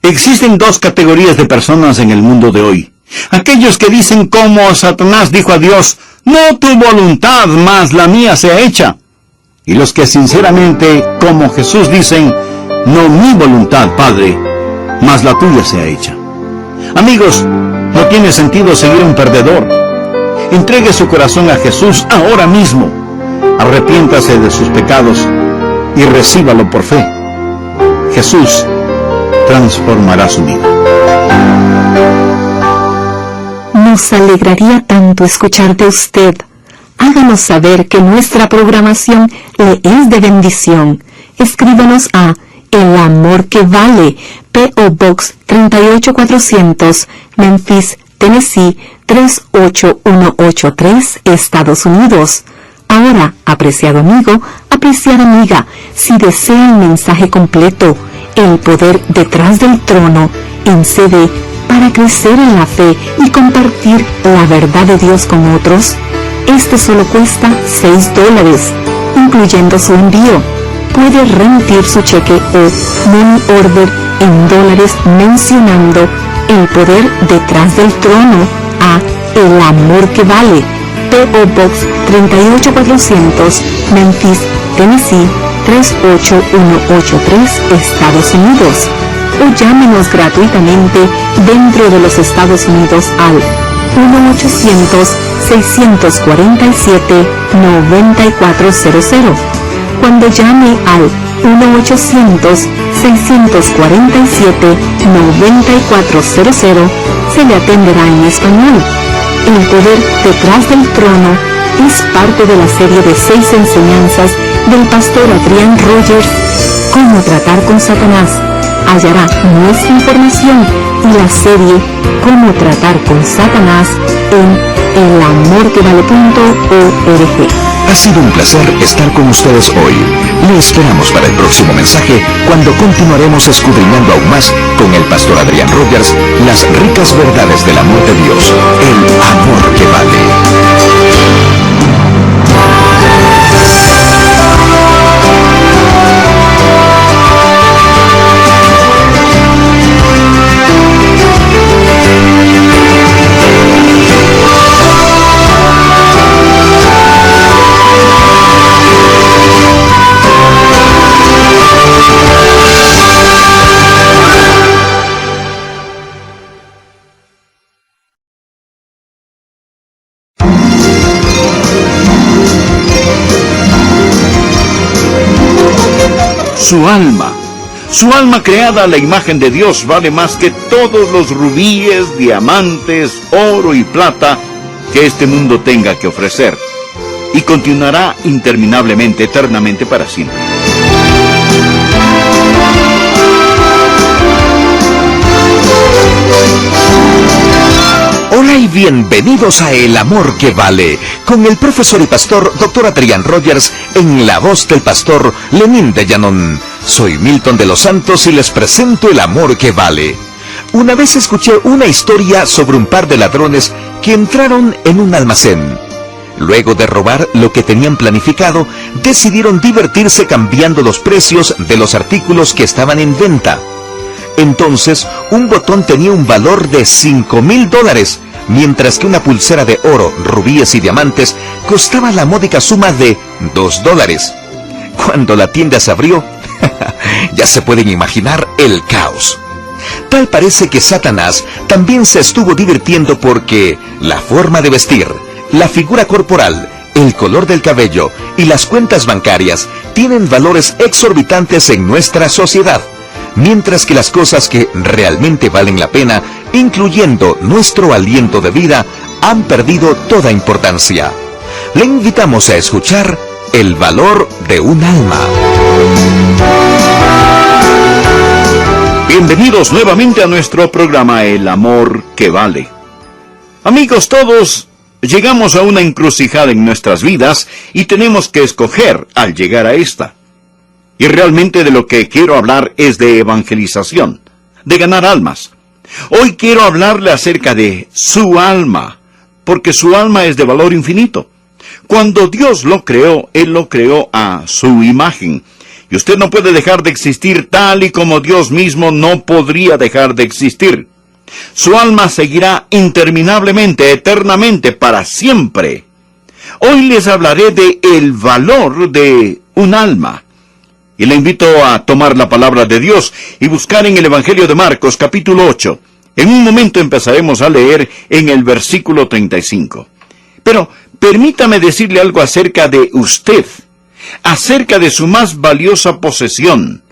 Existen dos categorías de personas en el mundo de hoy. Aquellos que dicen como Satanás dijo a Dios, no tu voluntad, mas la mía sea hecha. Y los que sinceramente, como Jesús, dicen, no mi voluntad, Padre, mas la tuya sea hecha. Amigos, no tiene sentido seguir a un perdedor. Entregue su corazón a Jesús ahora mismo. Arrepiéntase de sus pecados y recíbalo por fe. Jesús transformará su vida. Nos alegraría tanto escuchar de usted. Háganos saber que nuestra programación le es de bendición. Escríbanos a El Amor que Vale, P.O. Box 38400, Memphis, Tennessee 38183, Estados Unidos. Ahora, apreciado amigo, apreciada amiga, si desea el mensaje completo, El poder detrás del trono, en CD, para crecer en la fe y compartir la verdad de Dios con otros, este solo cuesta $6, incluyendo su envío. Puede remitir su cheque o money order en dólares mencionando El poder detrás del trono a El Amor que Vale, P.O. Box 38400, Memphis, Tennessee 38183, Estados Unidos. O llámenos gratuitamente dentro de los Estados Unidos al 1-800-647-9400. Cuando llame al 1-800-647-9400, se le atenderá en español. El poder detrás del trono es parte de la serie de 6 enseñanzas del pastor Adrian Rogers, Cómo tratar con Satanás. Hallará nuestra información y la serie Cómo tratar con Satanás en elamorquevale.org. Ha sido un placer estar con ustedes hoy. Le esperamos para el próximo mensaje, cuando continuaremos escudriñando aún más con el pastor Adrian Rogers las ricas verdades del amor de Dios, el amor que vale. su alma. Su alma creada a la imagen de Dios vale más que todos los rubíes, diamantes, oro y plata que este mundo tenga que ofrecer, y continuará interminablemente, eternamente para siempre. Hola y bienvenidos a El Amor que Vale, con el profesor y pastor Dr. Adrián Rogers, en la voz del pastor Lenín de Llanón. Soy Milton de los Santos y les presento El Amor que Vale. Una vez escuché una historia sobre un par de ladrones que entraron en un almacén. Luego de robar lo que tenían planificado, decidieron divertirse cambiando los precios de los artículos que estaban en venta. Entonces, un botón tenía un valor de $5,000, mientras que una pulsera de oro, rubíes y diamantes costaba la módica suma de $2. Cuando la tienda se abrió, ya se pueden imaginar el caos. Tal parece que Satanás también se estuvo divirtiendo porque la forma de vestir, la figura corporal, el color del cabello y las cuentas bancarias tienen valores exorbitantes en nuestra sociedad, mientras que las cosas que realmente valen la pena, incluyendo nuestro aliento de vida, han perdido toda importancia. Le invitamos a escuchar El valor de un alma. Bienvenidos nuevamente a nuestro programa El Amor que Vale. Amigos todos, llegamos a una encrucijada en nuestras vidas y tenemos que escoger al llegar a esta. Y realmente de lo que quiero hablar es de evangelización, de ganar almas. Hoy quiero hablarle acerca de su alma, porque su alma es de valor infinito. Cuando Dios lo creó, Él lo creó a su imagen. Y usted no puede dejar de existir tal y como Dios mismo no podría dejar de existir. Su alma seguirá interminablemente, eternamente, para siempre. Hoy les hablaré de el valor de un alma. Y le invito a tomar la palabra de Dios y buscar en el Evangelio de Marcos, capítulo 8. En un momento empezaremos a leer en el versículo 35. Pero permítame decirle algo acerca de usted, acerca de su más valiosa posesión,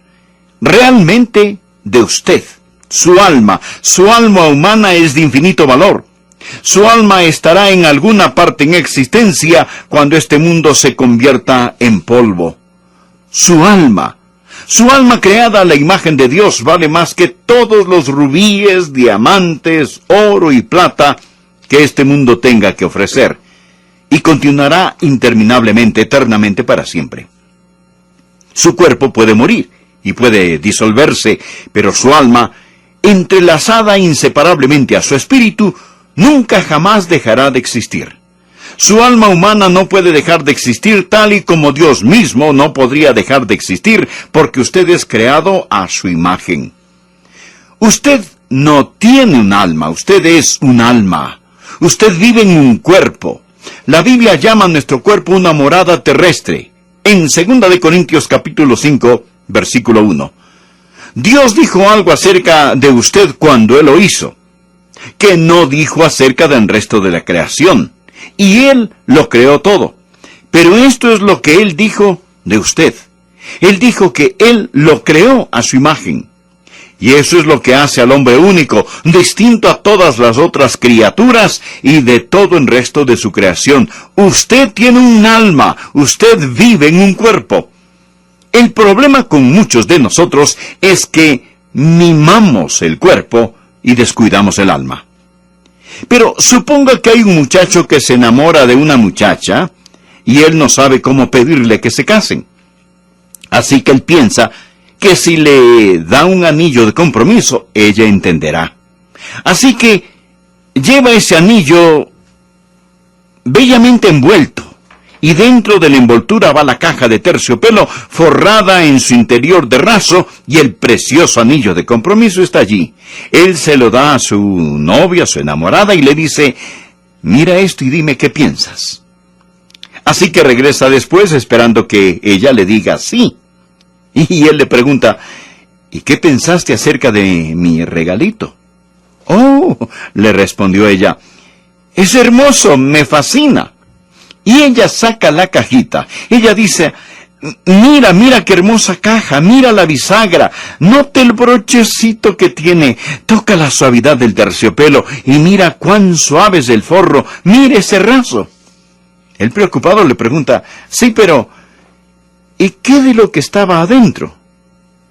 realmente de usted. Su alma humana es de infinito valor. Su alma estará en alguna parte en existencia cuando este mundo se convierta en polvo. Su alma creada a la imagen de Dios vale más que todos los rubíes, diamantes, oro y plata que este mundo tenga que ofrecer, y continuará interminablemente, eternamente para siempre. Su cuerpo puede morir y puede disolverse, pero su alma, entrelazada inseparablemente a su espíritu, nunca jamás dejará de existir. Su alma humana no puede dejar de existir tal y como Dios mismo no podría dejar de existir, porque usted es creado a su imagen. Usted no tiene un alma, usted es un alma. Usted vive en un cuerpo. La Biblia llama a nuestro cuerpo una morada terrestre. En 2 de Corintios capítulo 5, versículo 1. Dios dijo algo acerca de usted cuando Él lo hizo, que no dijo acerca del resto de la creación. Y Él lo creó todo. Pero esto es lo que Él dijo de usted. Él dijo que Él lo creó a su imagen. Y eso es lo que hace al hombre único, distinto a todas las otras criaturas y de todo el resto de su creación. Usted tiene un alma, usted vive en un cuerpo. El problema con muchos de nosotros es que mimamos el cuerpo y descuidamos el alma. Pero suponga que hay un muchacho que se enamora de una muchacha y él no sabe cómo pedirle que se casen. Así que él piensa que si le da un anillo de compromiso, ella entenderá. Así que lleva ese anillo bellamente envuelto, y dentro de la envoltura va la caja de terciopelo forrada en su interior de raso, y el precioso anillo de compromiso está allí. Él se lo da a su novia, a su enamorada, y le dice: mira esto y dime qué piensas. Así que regresa después esperando que ella le diga sí. Y él le pregunta: ¿y qué pensaste acerca de mi regalito? Oh, le respondió ella, es hermoso, me fascina. Y ella saca la cajita. Ella dice: Mira qué hermosa caja, mira la bisagra, nota el brochecito que tiene, toca la suavidad del terciopelo y mira cuán suave es el forro, mire ese raso. El preocupado le pregunta, sí, pero ¿y qué de lo que estaba adentro?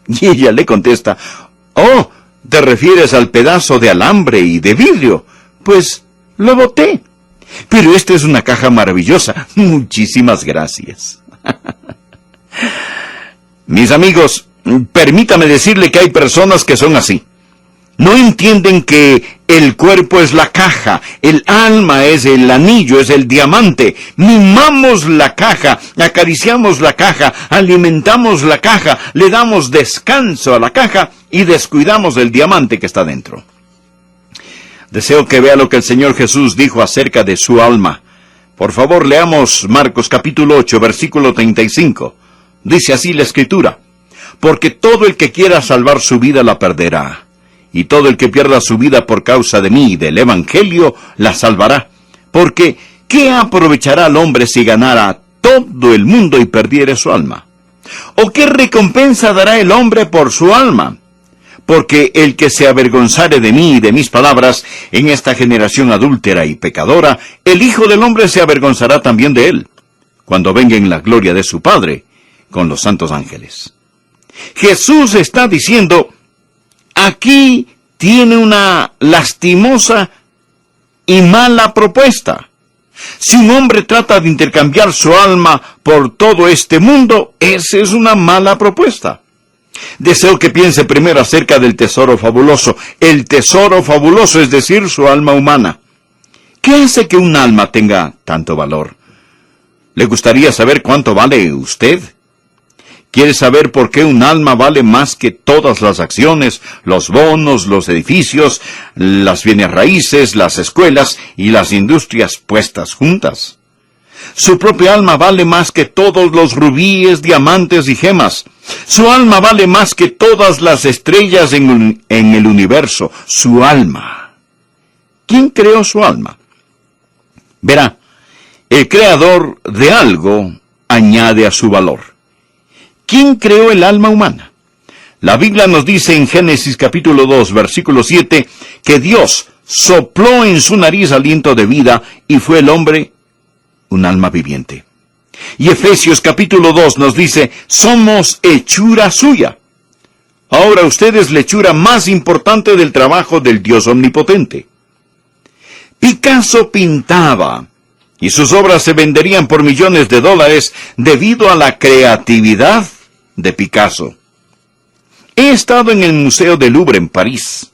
Y ella le contesta, oh, ¿te refieres al pedazo de alambre y de vidrio? Pues lo boté. Pero esta es una caja maravillosa. Muchísimas gracias. Mis amigos, permítame decirle que hay personas que son así. No entienden que el cuerpo es la caja, el alma es el anillo, es el diamante. Mimamos la caja, acariciamos la caja, alimentamos la caja, le damos descanso a la caja y descuidamos el diamante que está dentro. Deseo que vea lo que el Señor Jesús dijo acerca de su alma. Por favor, leamos Marcos capítulo 8, versículo 35. Dice así la Escritura: porque todo el que quiera salvar su vida la perderá, y todo el que pierda su vida por causa de mí y del Evangelio la salvará. Porque, ¿qué aprovechará al hombre si ganara todo el mundo y perdiere su alma? ¿O qué recompensa dará el hombre por su alma? Porque el que se avergonzare de mí y de mis palabras en esta generación adúltera y pecadora, el Hijo del Hombre se avergonzará también de él, cuando venga en la gloria de su Padre con los santos ángeles. Jesús está diciendo, aquí tiene una lastimosa y mala propuesta. Si un hombre trata de intercambiar su alma por todo este mundo, esa es una mala propuesta. Deseo que piense primero acerca del tesoro fabuloso. El tesoro fabuloso, es decir, su alma humana. ¿Qué hace que un alma tenga tanto valor? ¿Le gustaría saber cuánto vale usted? ¿Quiere saber por qué un alma vale más que todas las acciones, los bonos, los edificios, las bienes raíces, las escuelas y las industrias puestas juntas? Su propia alma vale más que todos los rubíes, diamantes y gemas. Su alma vale más que todas las estrellas en el universo. Su alma. ¿Quién creó su alma? Verá, el creador de algo añade a su valor. ¿Quién creó el alma humana? La Biblia nos dice en Génesis capítulo 2, versículo 7, que Dios sopló en su nariz aliento de vida y fue el hombre un alma viviente. Y Efesios capítulo 2 nos dice, somos hechura suya. Ahora usted es la hechura más importante del trabajo del Dios omnipotente. Picasso pintaba, y sus obras se venderían por millones de dólares debido a la creatividad de Picasso. He estado en el Museo del Louvre en París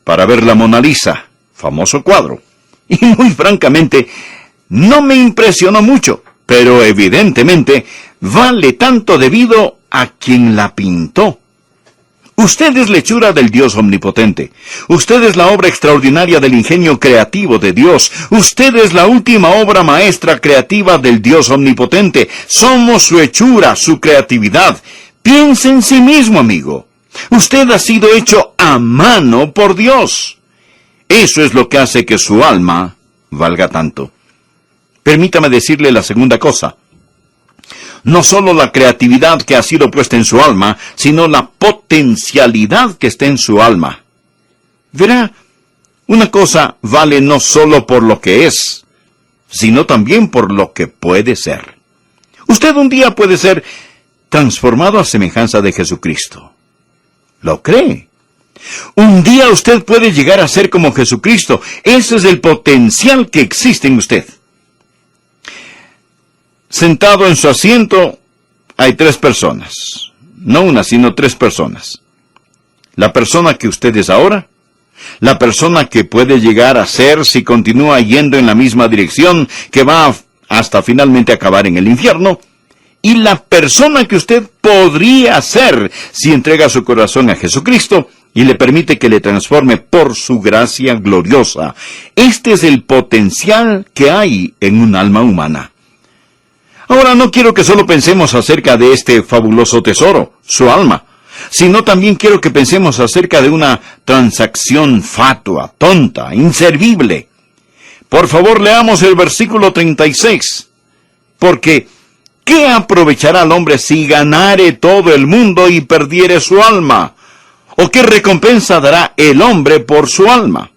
para ver la Mona Lisa, famoso cuadro, y muy francamente, no me impresionó mucho, pero evidentemente vale tanto debido a quien la pintó. Usted es la hechura del Dios omnipotente. Usted es la obra extraordinaria del ingenio creativo de Dios. Usted es la última obra maestra creativa del Dios omnipotente. Somos su hechura, su creatividad. Piense en sí mismo, amigo. Usted ha sido hecho a mano por Dios. Eso es lo que hace que su alma valga tanto. Permítame decirle la segunda cosa. No solo la creatividad que ha sido puesta en su alma, sino la potencialidad que está en su alma. Verá, una cosa vale no solo por lo que es, sino también por lo que puede ser. Usted un día puede ser transformado a semejanza de Jesucristo. ¿Lo cree? Un día usted puede llegar a ser como Jesucristo. Ese es el potencial que existe en usted. Sentado en su asiento hay 3 personas. No una, sino 3 personas. La persona que usted es ahora, la persona que puede llegar a ser si continúa yendo en la misma dirección, que va hasta finalmente acabar en el infierno, y la persona que usted podría ser si entrega su corazón a Jesucristo y le permite que le transforme por su gracia gloriosa. Este es el potencial que hay en un alma humana. Ahora no quiero que solo pensemos acerca de este fabuloso tesoro, su alma, sino también quiero que pensemos acerca de una transacción fatua, tonta, inservible. Por favor, leamos el versículo 36. Porque, ¿qué aprovechará el hombre si ganare todo el mundo y perdiere su alma? ¿O qué recompensa dará el hombre por su alma?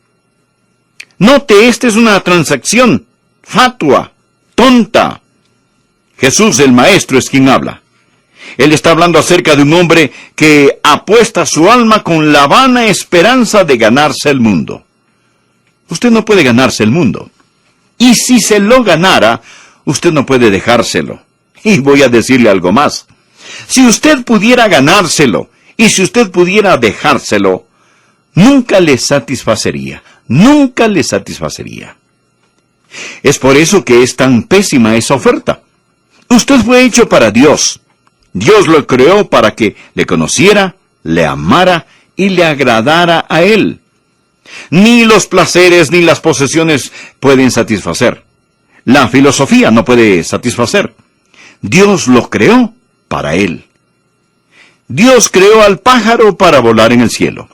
Note, esta es una transacción fatua, tonta. Jesús el Maestro es quien habla. Él está hablando acerca de un hombre que apuesta su alma con la vana esperanza de ganarse el mundo. Usted no puede ganarse el mundo. Y si se lo ganara, usted no puede dejárselo. Y voy a decirle algo más. Si usted pudiera ganárselo, y si usted pudiera dejárselo, nunca le satisfacería. Nunca le satisfacería. Es por eso que es tan pésima esa oferta. Usted fue hecho para Dios. Dios lo creó para que le conociera, le amara y le agradara a Él. Ni los placeres ni las posesiones pueden satisfacer. La filosofía no puede satisfacer. Dios lo creó para Él. Dios creó al pájaro para volar en el cielo.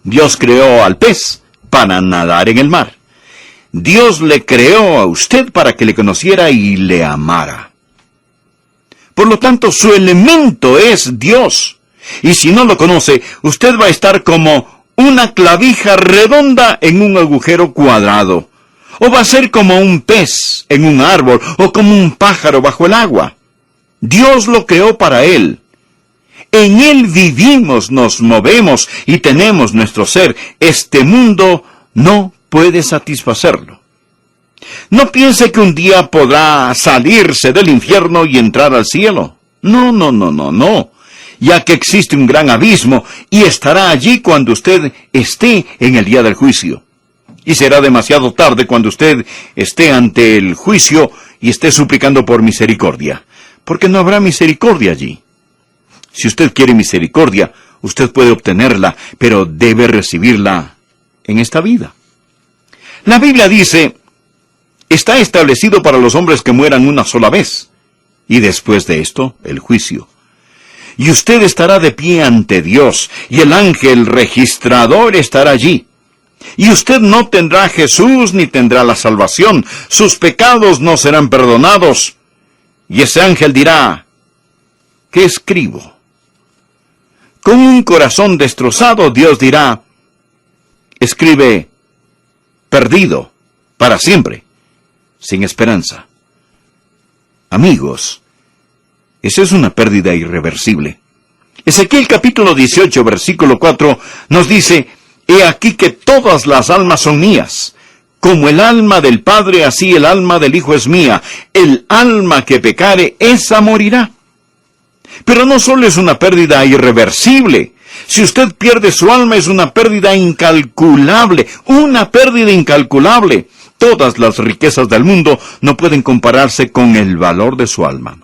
Dios creó al pez para nadar en el mar. Dios le creó a usted para que le conociera y le amara. Por lo tanto, su elemento es Dios. Y si no lo conoce, usted va a estar como una clavija redonda en un agujero cuadrado. O va a ser como un pez en un árbol, o como un pájaro bajo el agua. Dios lo creó para Él. En Él vivimos, nos movemos y tenemos nuestro ser. Este mundo no puede satisfacerlo. No piense que un día podrá salirse del infierno y entrar al cielo. No. Ya que existe un gran abismo y estará allí cuando usted esté en el día del juicio. Y será demasiado tarde cuando usted esté ante el juicio y esté suplicando por misericordia, porque no habrá misericordia allí. Si usted quiere misericordia, usted puede obtenerla, pero debe recibirla en esta vida. La Biblia dice, está establecido para los hombres que mueran una sola vez, y después de esto, el juicio. Y usted estará de pie ante Dios, y el ángel registrador estará allí. Y usted no tendrá a Jesús ni tendrá la salvación. Sus pecados no serán perdonados. Y ese ángel dirá, ¿qué escribo? Con un corazón destrozado, Dios dirá, escribe, perdido, para siempre, sin esperanza. Amigos, esa es una pérdida irreversible. Ezequiel capítulo 18, versículo 4, nos dice, he aquí que todas las almas son mías. Como el alma del Padre, así el alma del Hijo es mía. El alma que pecare, esa morirá. Pero no solo es una pérdida irreversible. Si usted pierde su alma, es una pérdida incalculable. Una pérdida incalculable. Todas las riquezas del mundo no pueden compararse con el valor de su alma.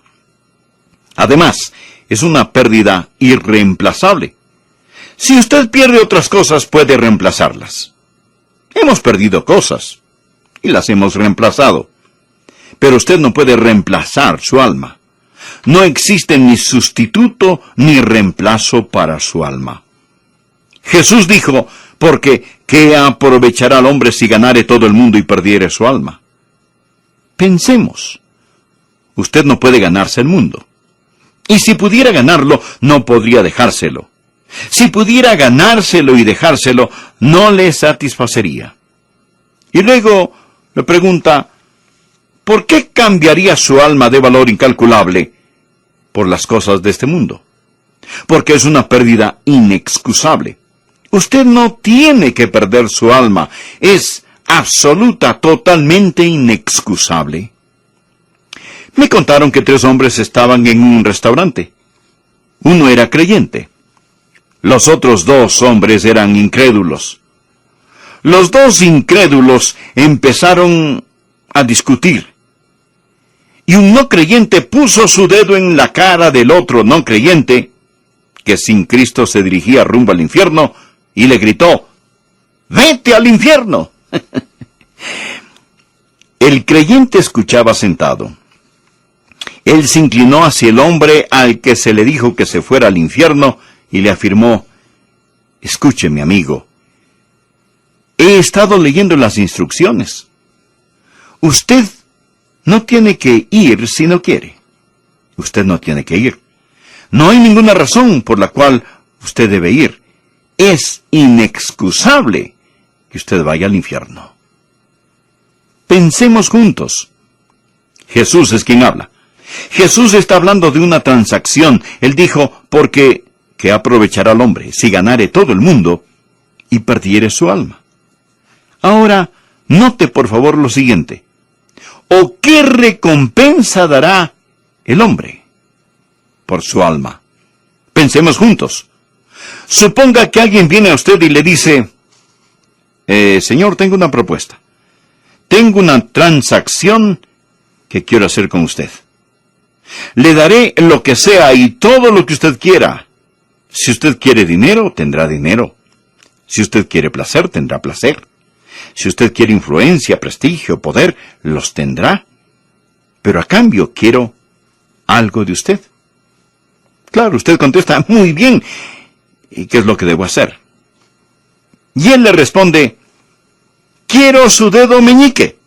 Además, es una pérdida irreemplazable. Si usted pierde otras cosas, puede reemplazarlas. Hemos perdido cosas y las hemos reemplazado. Pero usted no puede reemplazar su alma. No existe ni sustituto ni reemplazo para su alma. Jesús dijo, porque ¿qué aprovechará el hombre si ganare todo el mundo y perdiere su alma? Pensemos. Usted no puede ganarse el mundo. Y si pudiera ganarlo, no podría dejárselo. Si pudiera ganárselo y dejárselo, no le satisfacería. Y luego le pregunta, ¿por qué cambiaría su alma de valor incalculable por las cosas de este mundo? Porque es una pérdida inexcusable. Usted no tiene que perder su alma. Es absoluta, totalmente inexcusable. Me contaron que 3 hombres estaban en un restaurante. Uno era creyente. Los otros 2 hombres eran incrédulos. Los 2 incrédulos empezaron a discutir. Y un no creyente puso su dedo en la cara del otro no creyente, que sin Cristo se dirigía rumbo al infierno, y le gritó, ¡vete al infierno! El creyente escuchaba sentado. Él se inclinó hacia el hombre al que se le dijo que se fuera al infierno, y le afirmó, escuche, mi amigo, he estado leyendo las instrucciones. Usted no tiene que ir si no quiere. usted no tiene que ir. No hay ninguna razón por la cual usted debe ir. Es inexcusable que usted vaya al infierno. Pensemos juntos. Jesús es quien habla. Jesús está hablando de una transacción. Él dijo, porque ¿qué aprovechará el hombre si ganare todo el mundo y perdiere su alma? Ahora, note por favor lo siguiente. ¿O qué recompensa dará el hombre por su alma? Pensemos juntos. Suponga que alguien viene a usted y le dice, Señor, tengo una propuesta. Tengo una transacción que quiero hacer con usted. Le daré lo que sea y todo lo que usted quiera. Si usted quiere dinero, tendrá dinero. Si usted quiere placer, tendrá placer. Si usted quiere influencia, prestigio, poder, los tendrá. Pero a cambio quiero algo de usted. Claro, usted contesta, muy bien. ¿Y qué es lo que debo hacer? Y él le responde, quiero su dedo meñique.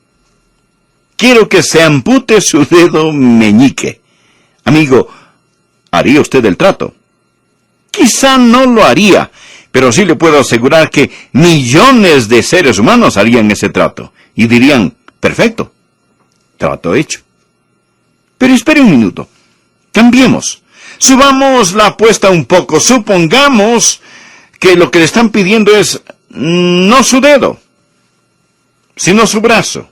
Quiero que se ampute su dedo meñique. Amigo, ¿haría usted el trato? Quizá no lo haría, pero sí le puedo asegurar que millones de seres humanos harían ese trato. Y dirían, perfecto, trato hecho. Pero espere un minuto. Cambiemos. Subamos la apuesta un poco. Supongamos que lo que le están pidiendo es no su dedo, sino su brazo.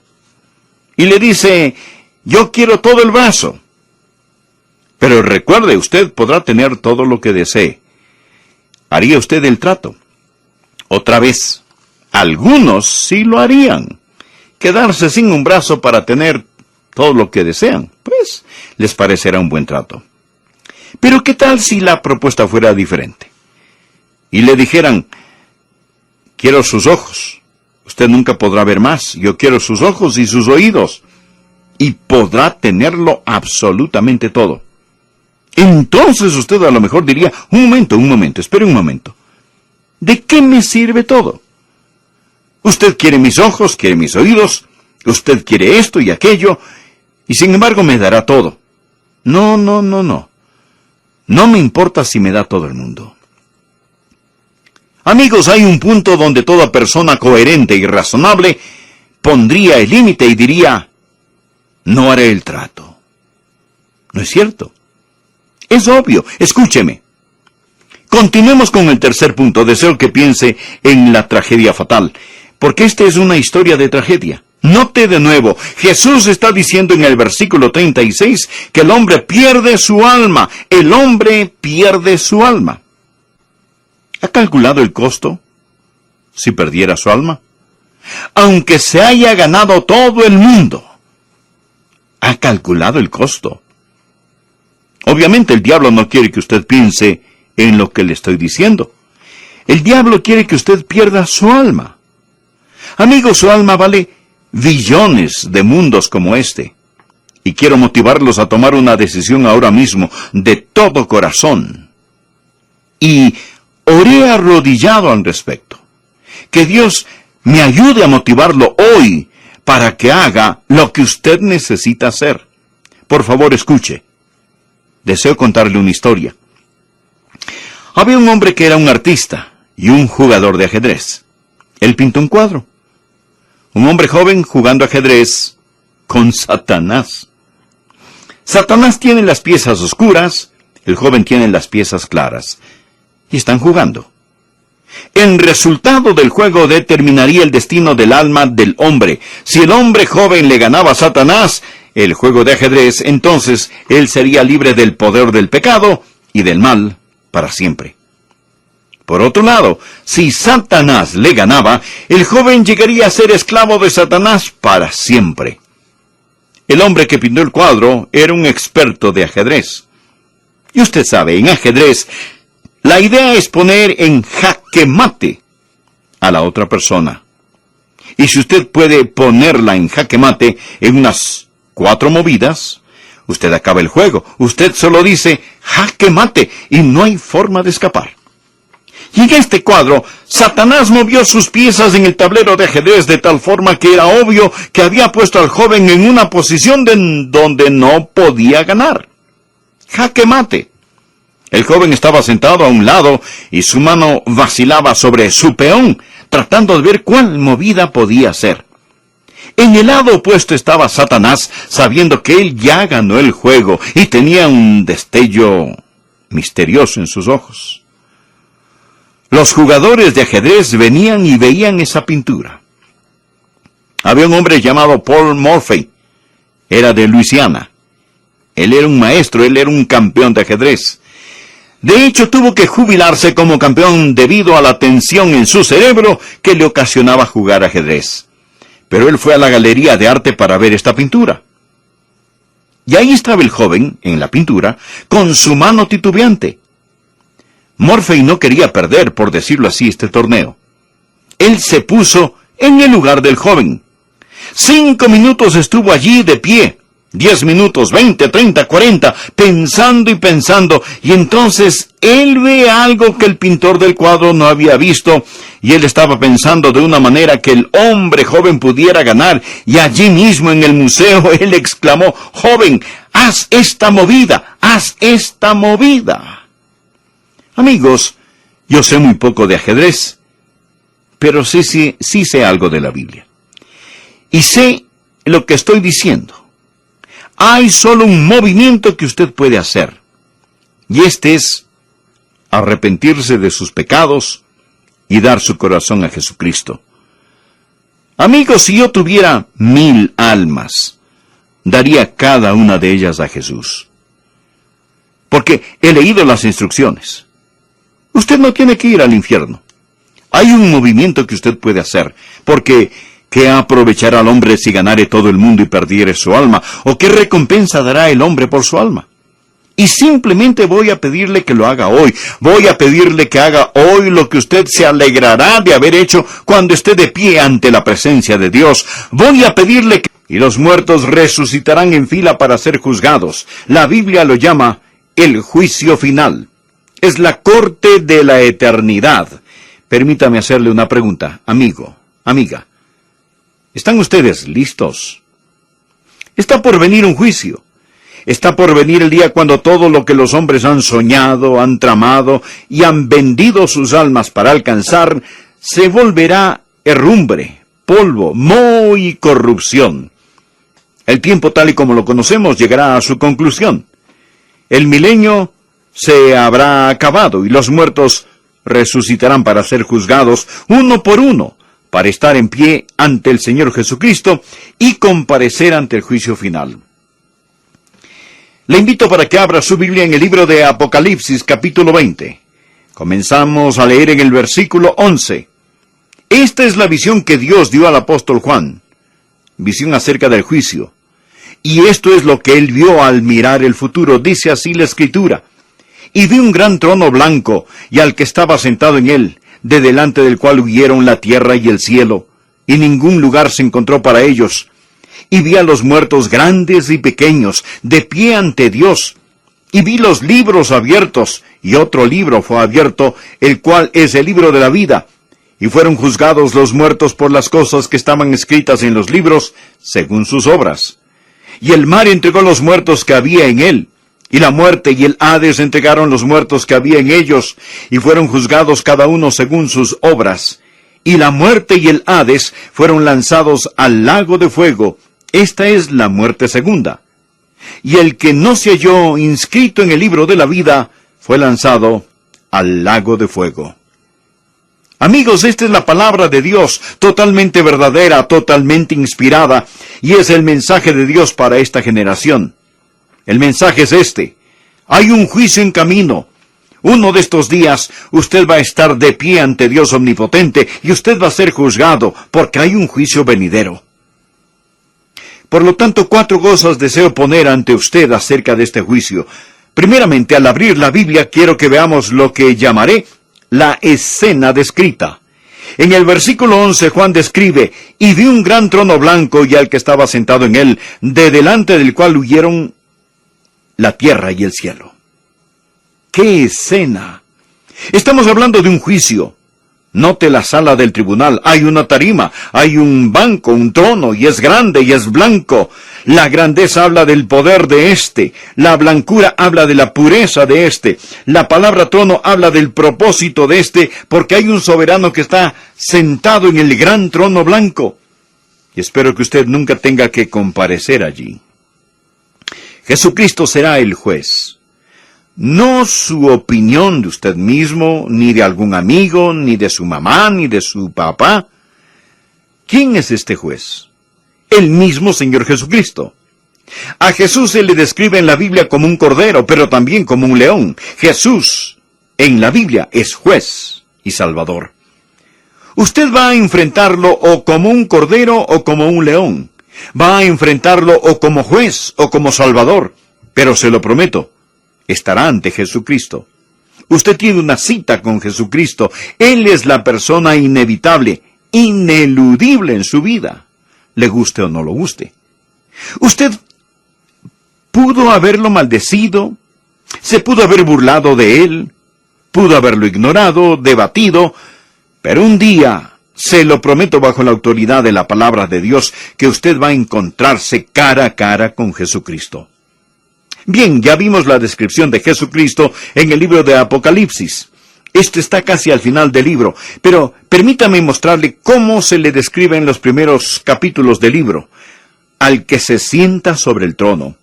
Y le dice, yo quiero todo el brazo. Pero recuerde, usted podrá tener todo lo que desee. ¿Haría usted el trato? Otra vez, algunos sí lo harían. Quedarse sin un brazo para tener todo lo que desean, pues les parecerá un buen trato. Pero ¿qué tal si la propuesta fuera diferente? Y le dijeran, quiero sus ojos. Usted nunca podrá ver más. Yo quiero sus ojos y sus oídos. Y podrá tenerlo absolutamente todo. Entonces usted a lo mejor diría, un momento, espere un momento. ¿De qué me sirve todo? Usted quiere mis ojos, quiere mis oídos, usted quiere esto y aquello, y sin embargo me dará todo. No. No me importa si me da todo el mundo. Amigos, hay un punto donde toda persona coherente y razonable pondría el límite y diría, no haré el trato. ¿No es cierto? Es obvio. Escúcheme. Continuemos con el tercer punto. Deseo que piense en la tragedia fatal, porque esta es una historia de tragedia. Note de nuevo, Jesús está diciendo en el versículo 36 que el hombre pierde su alma. El hombre pierde su alma. ¿Ha calculado el costo si perdiera su alma? Aunque se haya ganado todo el mundo, ¿ha calculado el costo? Obviamente el diablo no quiere que usted piense en lo que le estoy diciendo. El diablo quiere que usted pierda su alma. Amigo, su alma vale billones de mundos como este. Y quiero motivarlos a tomar una decisión ahora mismo, de todo corazón. Y oré arrodillado al respecto. Que Dios me ayude a motivarlo hoy para que haga lo que usted necesita hacer. Por favor, escuche. Deseo contarle una historia. Había un hombre que era un artista y un jugador de ajedrez. Él pintó un cuadro. Un hombre joven jugando ajedrez con Satanás. Satanás tiene las piezas oscuras, el joven tiene las piezas claras. Y están jugando. El resultado del juego determinaría el destino del alma del hombre. Si el hombre joven le ganaba a Satanás el juego de ajedrez, entonces él sería libre del poder del pecado y del mal para siempre. Por otro lado, si Satanás le ganaba, el joven llegaría a ser esclavo de Satanás para siempre. El hombre que pintó el cuadro era un experto de ajedrez. Y usted sabe, en ajedrez, la idea es poner en jaque mate a la otra persona. Y si usted puede ponerla en jaque mate en unas 4 movidas, usted acaba el juego. Usted solo dice jaque mate y no hay forma de escapar. Y en este cuadro, Satanás movió sus piezas en el tablero de ajedrez de tal forma que era obvio que había puesto al joven en una posición donde no podía ganar. Jaque mate. El joven estaba sentado a un lado y su mano vacilaba sobre su peón, tratando de ver cuál movida podía ser. En el lado opuesto estaba Satanás, sabiendo que él ya ganó el juego y tenía un destello misterioso en sus ojos. Los jugadores de ajedrez venían y veían esa pintura. Había un hombre llamado Paul Morphy. Era de Luisiana. Él era un maestro, él era un campeón de ajedrez. De hecho, tuvo que jubilarse como campeón debido a la tensión en su cerebro que le ocasionaba jugar ajedrez. Pero él fue a la galería de arte para ver esta pintura. Y ahí estaba el joven, en la pintura, con su mano titubeante. Morphy no quería perder, por decirlo así, este torneo. Él se puso en el lugar del joven. 5 minutos estuvo allí de pie. 10 minutos, 20, 30, 40, pensando y pensando, y entonces él ve algo que el pintor del cuadro no había visto, y él estaba pensando de una manera que el hombre joven pudiera ganar, y allí mismo en el museo él exclamó: joven, haz esta movida, haz esta movida. Amigos, yo sé muy poco de ajedrez, pero sí sé algo de la Biblia. Y sé lo que estoy diciendo. Hay solo un movimiento que usted puede hacer, y este es arrepentirse de sus pecados y dar su corazón a Jesucristo. Amigos, si yo tuviera 1000 almas, daría cada una de ellas a Jesús. Porque he leído las instrucciones. Usted no tiene que ir al infierno. Hay un movimiento que usted puede hacer, porque ¿qué aprovechará al hombre si ganare todo el mundo y perdiere su alma? ¿O qué recompensa dará el hombre por su alma? Y simplemente voy a pedirle que lo haga hoy. Voy a pedirle que haga hoy lo que usted se alegrará de haber hecho cuando esté de pie ante la presencia de Dios. Voy a pedirle que... Y los muertos resucitarán en fila para ser juzgados. La Biblia lo llama el juicio final. Es la corte de la eternidad. Permítame hacerle una pregunta, amigo, amiga. ¿Están ustedes listos? Está por venir un juicio. Está por venir el día cuando todo lo que los hombres han soñado, han tramado y han vendido sus almas para alcanzar, se volverá herrumbre, polvo, moho y corrupción. El tiempo tal y como lo conocemos llegará a su conclusión. El milenio se habrá acabado y los muertos resucitarán para ser juzgados uno por uno, para estar en pie ante el Señor Jesucristo y comparecer ante el juicio final. Le invito para que abra su Biblia en el libro de Apocalipsis, capítulo 20. Comenzamos a leer en el versículo 11. Esta es la visión que Dios dio al apóstol Juan, visión acerca del juicio. Y esto es lo que él vio al mirar el futuro, dice así la Escritura. Y vi un gran trono blanco, y al que estaba sentado en él, de delante del cual huyeron la tierra y el cielo, y ningún lugar se encontró para ellos. Y vi a los muertos grandes y pequeños, de pie ante Dios. Y vi los libros abiertos, y otro libro fue abierto, el cual es el libro de la vida. Y fueron juzgados los muertos por las cosas que estaban escritas en los libros, según sus obras. Y el mar entregó los muertos que había en él. Y la muerte y el Hades entregaron los muertos que había en ellos, y fueron juzgados cada uno según sus obras. Y la muerte y el Hades fueron lanzados al lago de fuego. Esta es la muerte segunda. Y el que no se halló inscrito en el libro de la vida, fue lanzado al lago de fuego. Amigos, esta es la palabra de Dios, totalmente verdadera, totalmente inspirada, y es el mensaje de Dios para esta generación. El mensaje es este: hay un juicio en camino. Uno de estos días usted va a estar de pie ante Dios omnipotente y usted va a ser juzgado porque hay un juicio venidero. Por lo tanto, 4 cosas deseo poner ante usted acerca de este juicio. Primeramente, al abrir la Biblia quiero que veamos lo que llamaré la escena descrita. En el versículo 11 Juan describe: y vi un gran trono blanco y al que estaba sentado en él, de delante del cual huyeron la tierra y el cielo. ¡Qué escena! Estamos hablando de un juicio. Note la sala del tribunal. Hay una tarima, hay un banco, un trono, y es grande y es blanco. La grandeza habla del poder de éste. La blancura habla de la pureza de éste. La palabra trono habla del propósito de éste, porque hay un soberano que está sentado en el gran trono blanco. Y espero que usted nunca tenga que comparecer allí. Jesucristo será el juez. No su opinión de usted mismo, ni de algún amigo, ni de su mamá, ni de su papá. ¿Quién es este juez? El mismo Señor Jesucristo. A Jesús se le describe en la Biblia como un cordero, pero también como un león. Jesús, en la Biblia, es juez y salvador. Usted va a enfrentarlo o como un cordero o como un león. Va a enfrentarlo o como juez o como salvador. Pero se lo prometo, estará ante Jesucristo. Usted tiene una cita con Jesucristo. Él es la persona inevitable, ineludible en su vida, le guste o no lo guste. Usted pudo haberlo maldecido, se pudo haber burlado de él, pudo haberlo ignorado, debatido, pero un día, se lo prometo bajo la autoridad de la palabra de Dios, que usted va a encontrarse cara a cara con Jesucristo. Bien, ya vimos la descripción de Jesucristo en el libro de Apocalipsis. Esto está casi al final del libro, pero permítame mostrarle cómo se le describe en los primeros capítulos del libro, al que se sienta sobre el trono.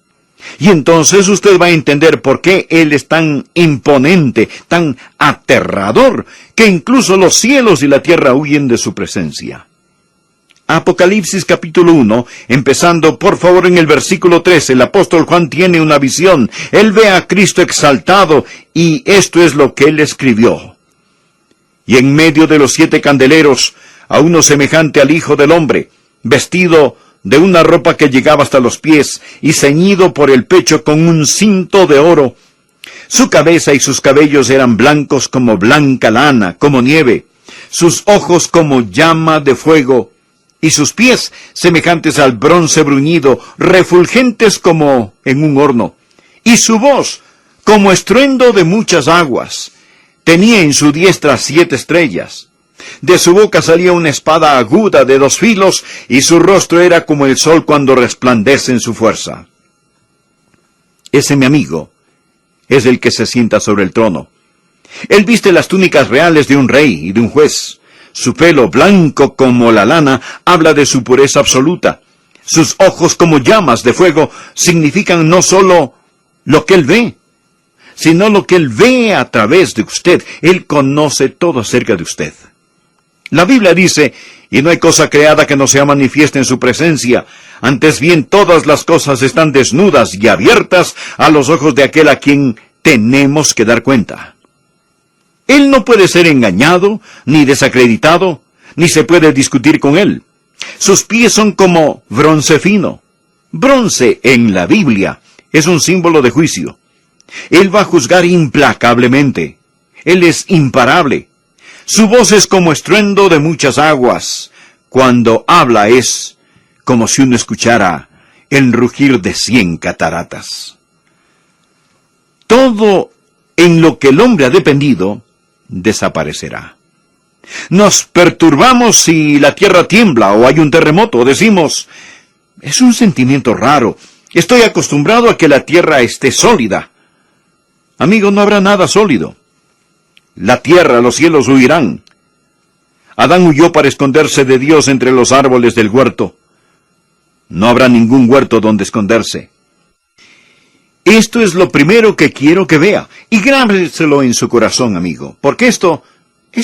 Y entonces usted va a entender por qué Él es tan imponente, tan aterrador, que incluso los cielos y la tierra huyen de su presencia. Apocalipsis capítulo 1, empezando por favor en el versículo 13, el apóstol Juan tiene una visión. Él ve a Cristo exaltado, y esto es lo que él escribió. Y en medio de los 7 candeleros, a uno semejante al Hijo del Hombre, vestido de una ropa que llegaba hasta los pies, y ceñido por el pecho con un cinto de oro. Su cabeza y sus cabellos eran blancos como blanca lana, como nieve, sus ojos como llama de fuego, y sus pies semejantes al bronce bruñido, refulgentes como en un horno, y su voz como estruendo de muchas aguas. Tenía en su diestra 7 estrellas. De su boca salía una espada aguda de 2 filos, y su rostro era como el sol cuando resplandece en su fuerza. Ese, mi amigo, es el que se sienta sobre el trono. Él viste las túnicas reales de un rey y de un juez. Su pelo, blanco como la lana, habla de su pureza absoluta. Sus ojos como llamas de fuego significan no solo lo que él ve, sino lo que él ve a través de usted. Él conoce todo acerca de usted. La Biblia dice, y no hay cosa creada que no sea manifiesta en su presencia. Antes bien, todas las cosas están desnudas y abiertas a los ojos de aquel a quien tenemos que dar cuenta. Él no puede ser engañado, ni desacreditado, ni se puede discutir con él. Sus pies son como bronce fino. Bronce en la Biblia es un símbolo de juicio. Él va a juzgar implacablemente. Él es imparable. Su voz es como estruendo de muchas aguas. Cuando habla es como si uno escuchara el rugir de 100 cataratas. Todo en lo que el hombre ha dependido desaparecerá. Nos perturbamos si la tierra tiembla o hay un terremoto. Decimos, es un sentimiento raro. Estoy acostumbrado a que la tierra esté sólida. Amigo, no habrá nada sólido. La tierra, los cielos huirán. Adán huyó para esconderse de Dios entre los árboles del huerto. No habrá ningún huerto donde esconderse. Esto es lo primero que quiero que vea, y grábeselo en su corazón, amigo, porque esto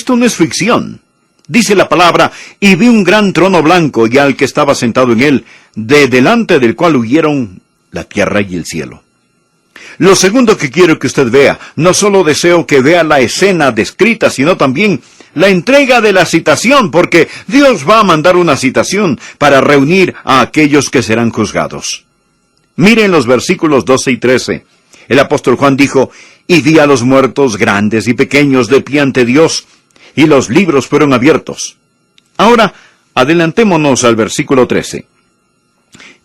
no es ficción. Dice la palabra, y vi un gran trono blanco, y al que estaba sentado en él, de delante del cual huyeron la tierra y el cielo. Lo segundo que quiero que usted vea, no solo deseo que vea la escena descrita, sino también la entrega de la citación, porque Dios va a mandar una citación para reunir a aquellos que serán juzgados. Miren los versículos 12 y 13. El apóstol Juan dijo, y vi a los muertos grandes y pequeños de pie ante Dios, y los libros fueron abiertos. Ahora, adelantémonos al versículo 13.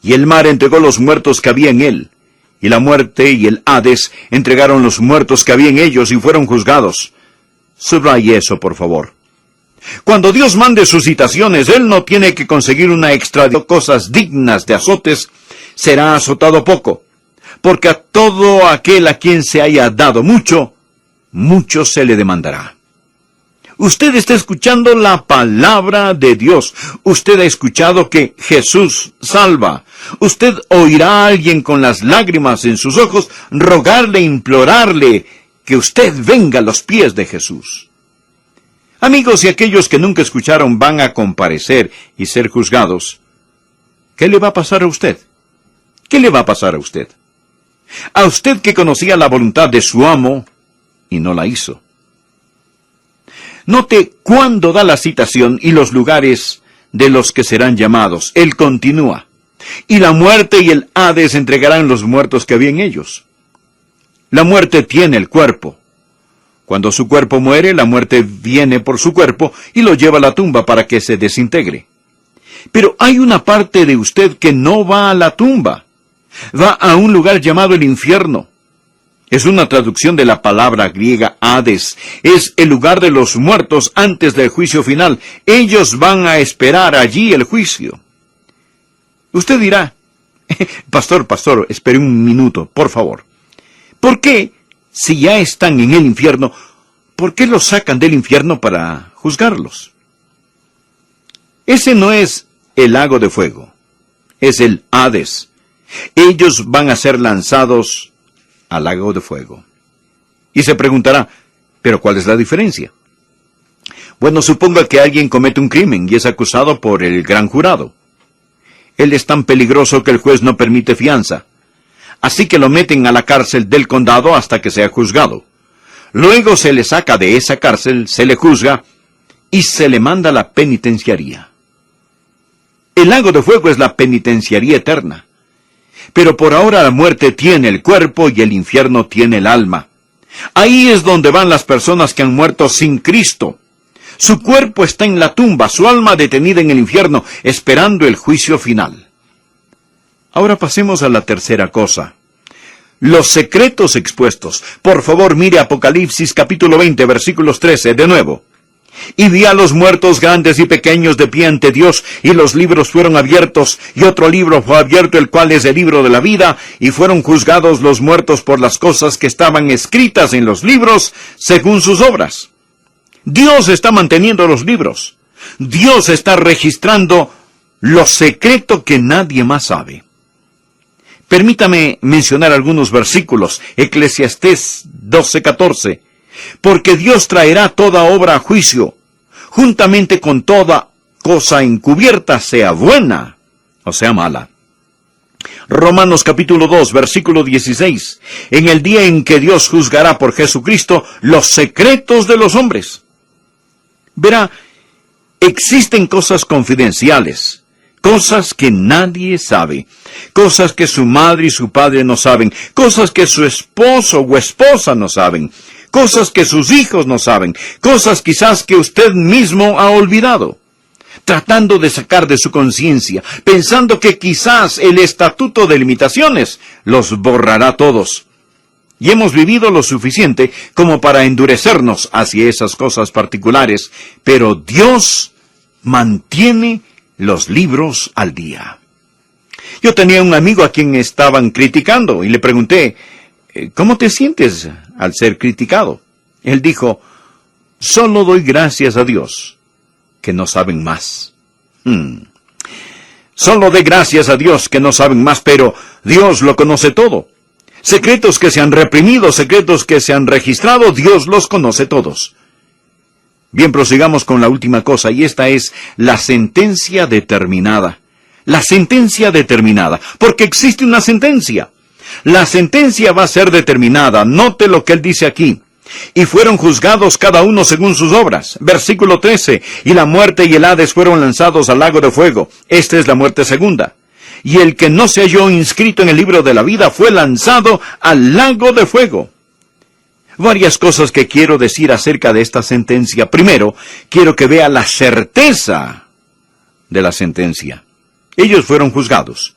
Y el mar entregó los muertos que había en él, y la muerte y el Hades entregaron los muertos que había en ellos y fueron juzgados. Subraye eso, por favor. Cuando Dios mande sus citaciones, Él no tiene que conseguir una extra de cosas dignas de azotes, será azotado poco, porque a todo aquel a quien se haya dado mucho, mucho se le demandará. Usted está escuchando la palabra de Dios. Usted ha escuchado que Jesús salva. Usted oirá a alguien con las lágrimas en sus ojos rogarle, implorarle que usted venga a los pies de Jesús. Amigos, y aquellos que nunca escucharon van a comparecer y ser juzgados. ¿Qué le va a pasar a usted? ¿Qué le va a pasar a usted? A usted que conocía la voluntad de su amo y no la hizo. Note cuándo da la citación y los lugares de los que serán llamados. Él continúa. Y la muerte y el Hades entregarán los muertos que había en ellos. La muerte tiene el cuerpo. Cuando su cuerpo muere, la muerte viene por su cuerpo y lo lleva a la tumba para que se desintegre. Pero hay una parte de usted que no va a la tumba. Va a un lugar llamado el infierno. Es una traducción de la palabra griega Hades. Es el lugar de los muertos antes del juicio final. Ellos van a esperar allí el juicio. Usted dirá, Pastor, espere un minuto, por favor. ¿Por qué, si ya están en el infierno, por qué los sacan del infierno para juzgarlos? Ese no es el lago de fuego. Es el Hades. Ellos van a ser lanzados al lago de fuego. Y se preguntará, ¿pero cuál es la diferencia? Bueno, suponga que alguien comete un crimen y es acusado por el gran jurado. Él es tan peligroso que el juez no permite fianza. Así que lo meten a la cárcel del condado hasta que sea juzgado. Luego se le saca de esa cárcel, se le juzga y se le manda a la penitenciaría. El lago de fuego es la penitenciaría eterna. Pero por ahora la muerte tiene el cuerpo y el infierno tiene el alma. Ahí es donde van las personas que han muerto sin Cristo. Su cuerpo está en la tumba, su alma detenida en el infierno, esperando el juicio final. Ahora pasemos a la tercera cosa. Los secretos expuestos. Por favor, mire Apocalipsis capítulo 20, versículos 13, de nuevo. Y vi a los muertos grandes y pequeños de pie ante Dios, y los libros fueron abiertos, y otro libro fue abierto, el cual es el libro de la vida, y fueron juzgados los muertos por las cosas que estaban escritas en los libros, según sus obras. Dios está manteniendo los libros. Dios está registrando lo secreto que nadie más sabe. Permítame mencionar algunos versículos. Eclesiastés 12:14. Porque Dios traerá toda obra a juicio, juntamente con toda cosa encubierta, sea buena o sea mala. Romanos capítulo 2, versículo 16. En el día en que Dios juzgará por Jesucristo los secretos de los hombres. Verá, existen cosas confidenciales, cosas que nadie sabe, cosas que su madre y su padre no saben, cosas que su esposo o esposa no saben, cosas que sus hijos no saben, cosas quizás que usted mismo ha olvidado, tratando de sacar de su conciencia, pensando que quizás el estatuto de limitaciones los borrará todos. Y hemos vivido lo suficiente como para endurecernos hacia esas cosas particulares, pero Dios mantiene los libros al día. Yo tenía un amigo a quien estaban criticando y le pregunté, ¿cómo te sientes al ser criticado? Él dijo, solo doy gracias a Dios que no saben más. Solo doy gracias a Dios que no saben más, pero Dios lo conoce todo. Secretos que se han reprimido, secretos que se han registrado, Dios los conoce todos. Bien, prosigamos con la última cosa, y esta es la sentencia determinada. La sentencia determinada, porque existe una sentencia. La sentencia va a ser determinada. Note lo que él dice aquí. Y fueron juzgados cada uno según sus obras. Versículo 13. Y la muerte y el Hades fueron lanzados al lago de fuego. Esta es la muerte segunda. Y el que no se halló inscrito en el libro de la vida fue lanzado al lago de fuego. Varias cosas que quiero decir acerca de esta sentencia. Primero, quiero que vea la certeza de la sentencia. Ellos fueron juzgados.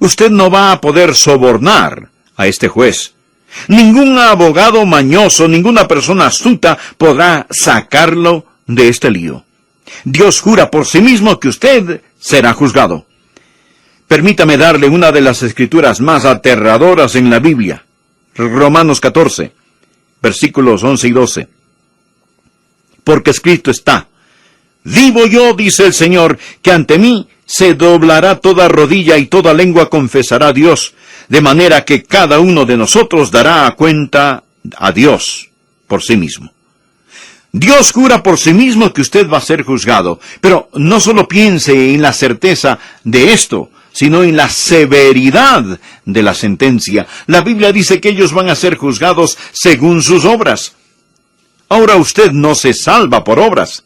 Usted no va a poder sobornar a este juez. Ningún abogado mañoso, ninguna persona astuta podrá sacarlo de este lío. Dios jura por sí mismo que usted será juzgado. Permítame darle una de las escrituras más aterradoras en la Biblia. Romanos 14, versículos 11 y 12. Porque escrito está: vivo yo, dice el Señor, que ante mí se doblará toda rodilla y toda lengua confesará a Dios, de manera que cada uno de nosotros dará cuenta a Dios por sí mismo. Dios jura por sí mismo que usted va a ser juzgado, pero no solo piense en la certeza de esto, sino en la severidad de la sentencia. La Biblia dice que ellos van a ser juzgados según sus obras. Ahora usted no se salva por obras,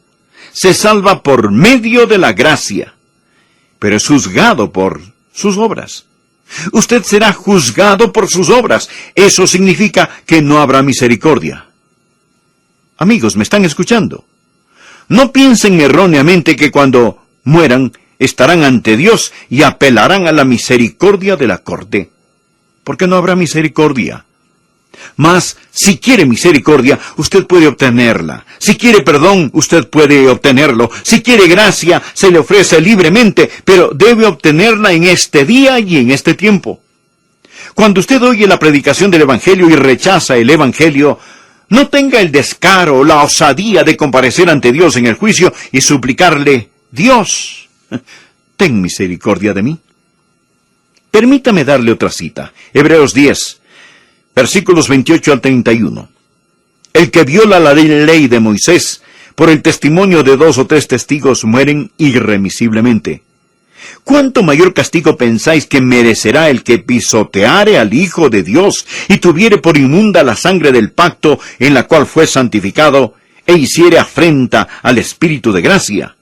se salva por medio de la gracia, pero es juzgado por sus obras. Usted será juzgado por sus obras. Eso significa que no habrá misericordia. Amigos, ¿me están escuchando? No piensen erróneamente que cuando mueran estarán ante Dios y apelarán a la misericordia de la corte, porque no habrá misericordia. Mas, si quiere misericordia, usted puede obtenerla. Si quiere perdón, usted puede obtenerlo. Si quiere gracia, se le ofrece libremente, pero debe obtenerla en este día y en este tiempo. Cuando usted oye la predicación del Evangelio y rechaza el Evangelio, no tenga el descaro o la osadía de comparecer ante Dios en el juicio y suplicarle: Dios, ten misericordia de mí. Permítame darle otra cita. Hebreos 10, versículos 28 al 31. El que viola la ley de Moisés, por el testimonio de 2 o 3 testigos, mueren irremisiblemente. ¿Cuánto mayor castigo pensáis que merecerá el que pisoteare al Hijo de Dios y tuviere por inmunda la sangre del pacto en la cual fue santificado, e hiciere afrenta al Espíritu de gracia?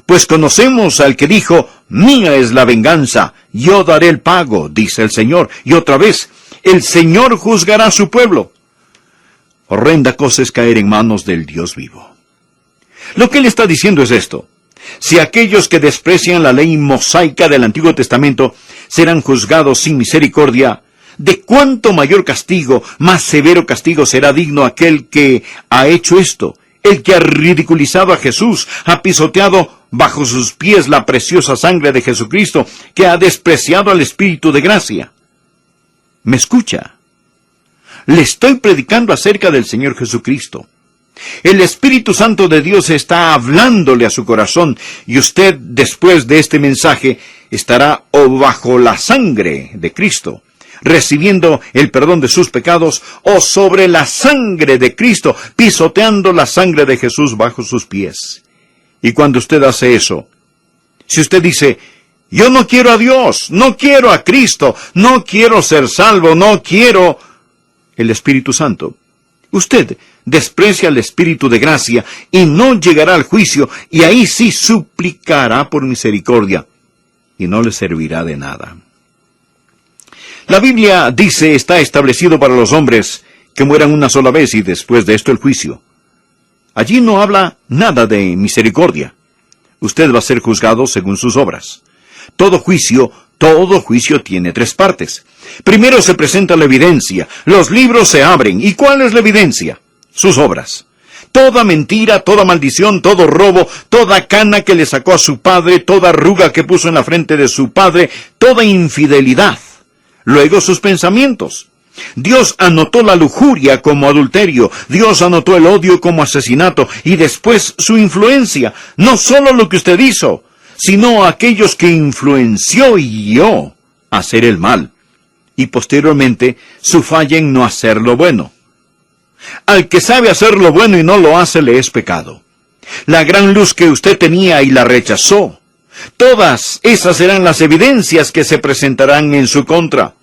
Pues conocemos al que dijo: mía es la venganza, yo daré el pago, dice el Señor. Y otra vez, el Señor juzgará a su pueblo. Horrenda cosa es caer en manos del Dios vivo. Lo que él está diciendo es esto: si aquellos que desprecian la ley mosaica del Antiguo Testamento serán juzgados sin misericordia, ¿de cuánto mayor castigo, más severo castigo será digno aquel que ha hecho esto? El que ha ridiculizado a Jesús, ha pisoteado bajo sus pies la preciosa sangre de Jesucristo, que ha despreciado al Espíritu de gracia. ¿Me escucha? Le estoy predicando acerca del Señor Jesucristo. El Espíritu Santo de Dios está hablándole a su corazón, y usted, después de este mensaje, estará o bajo la sangre de Cristo, recibiendo el perdón de sus pecados, o sobre la sangre de Cristo, pisoteando la sangre de Jesús bajo sus pies. Y cuando usted hace eso, si usted dice: yo no quiero a Dios, no quiero a Cristo, no quiero ser salvo, no quiero el Espíritu Santo, usted desprecia al Espíritu de gracia y no llegará al juicio, y ahí sí suplicará por misericordia, y no le servirá de nada. La Biblia dice: está establecido para los hombres que mueran una sola vez y después de esto el juicio. Allí no habla nada de misericordia. Usted va a ser juzgado según sus obras. Todo juicio tiene 3 partes. Primero se presenta la evidencia. Los libros se abren. ¿Y cuál es la evidencia? Sus obras. Toda mentira, toda maldición, todo robo, toda cana que le sacó a su padre, toda arruga que puso en la frente de su padre, toda infidelidad. Luego sus pensamientos. Dios anotó la lujuria como adulterio, Dios anotó el odio como asesinato, y después su influencia. No solo lo que usted hizo, sino aquellos que influenció y guió a hacer el mal. Y posteriormente su falla en no hacer lo bueno. Al que sabe hacer lo bueno y no lo hace, le es pecado. La gran luz que usted tenía y la rechazó. Todas esas serán las evidencias que se presentarán en su contra.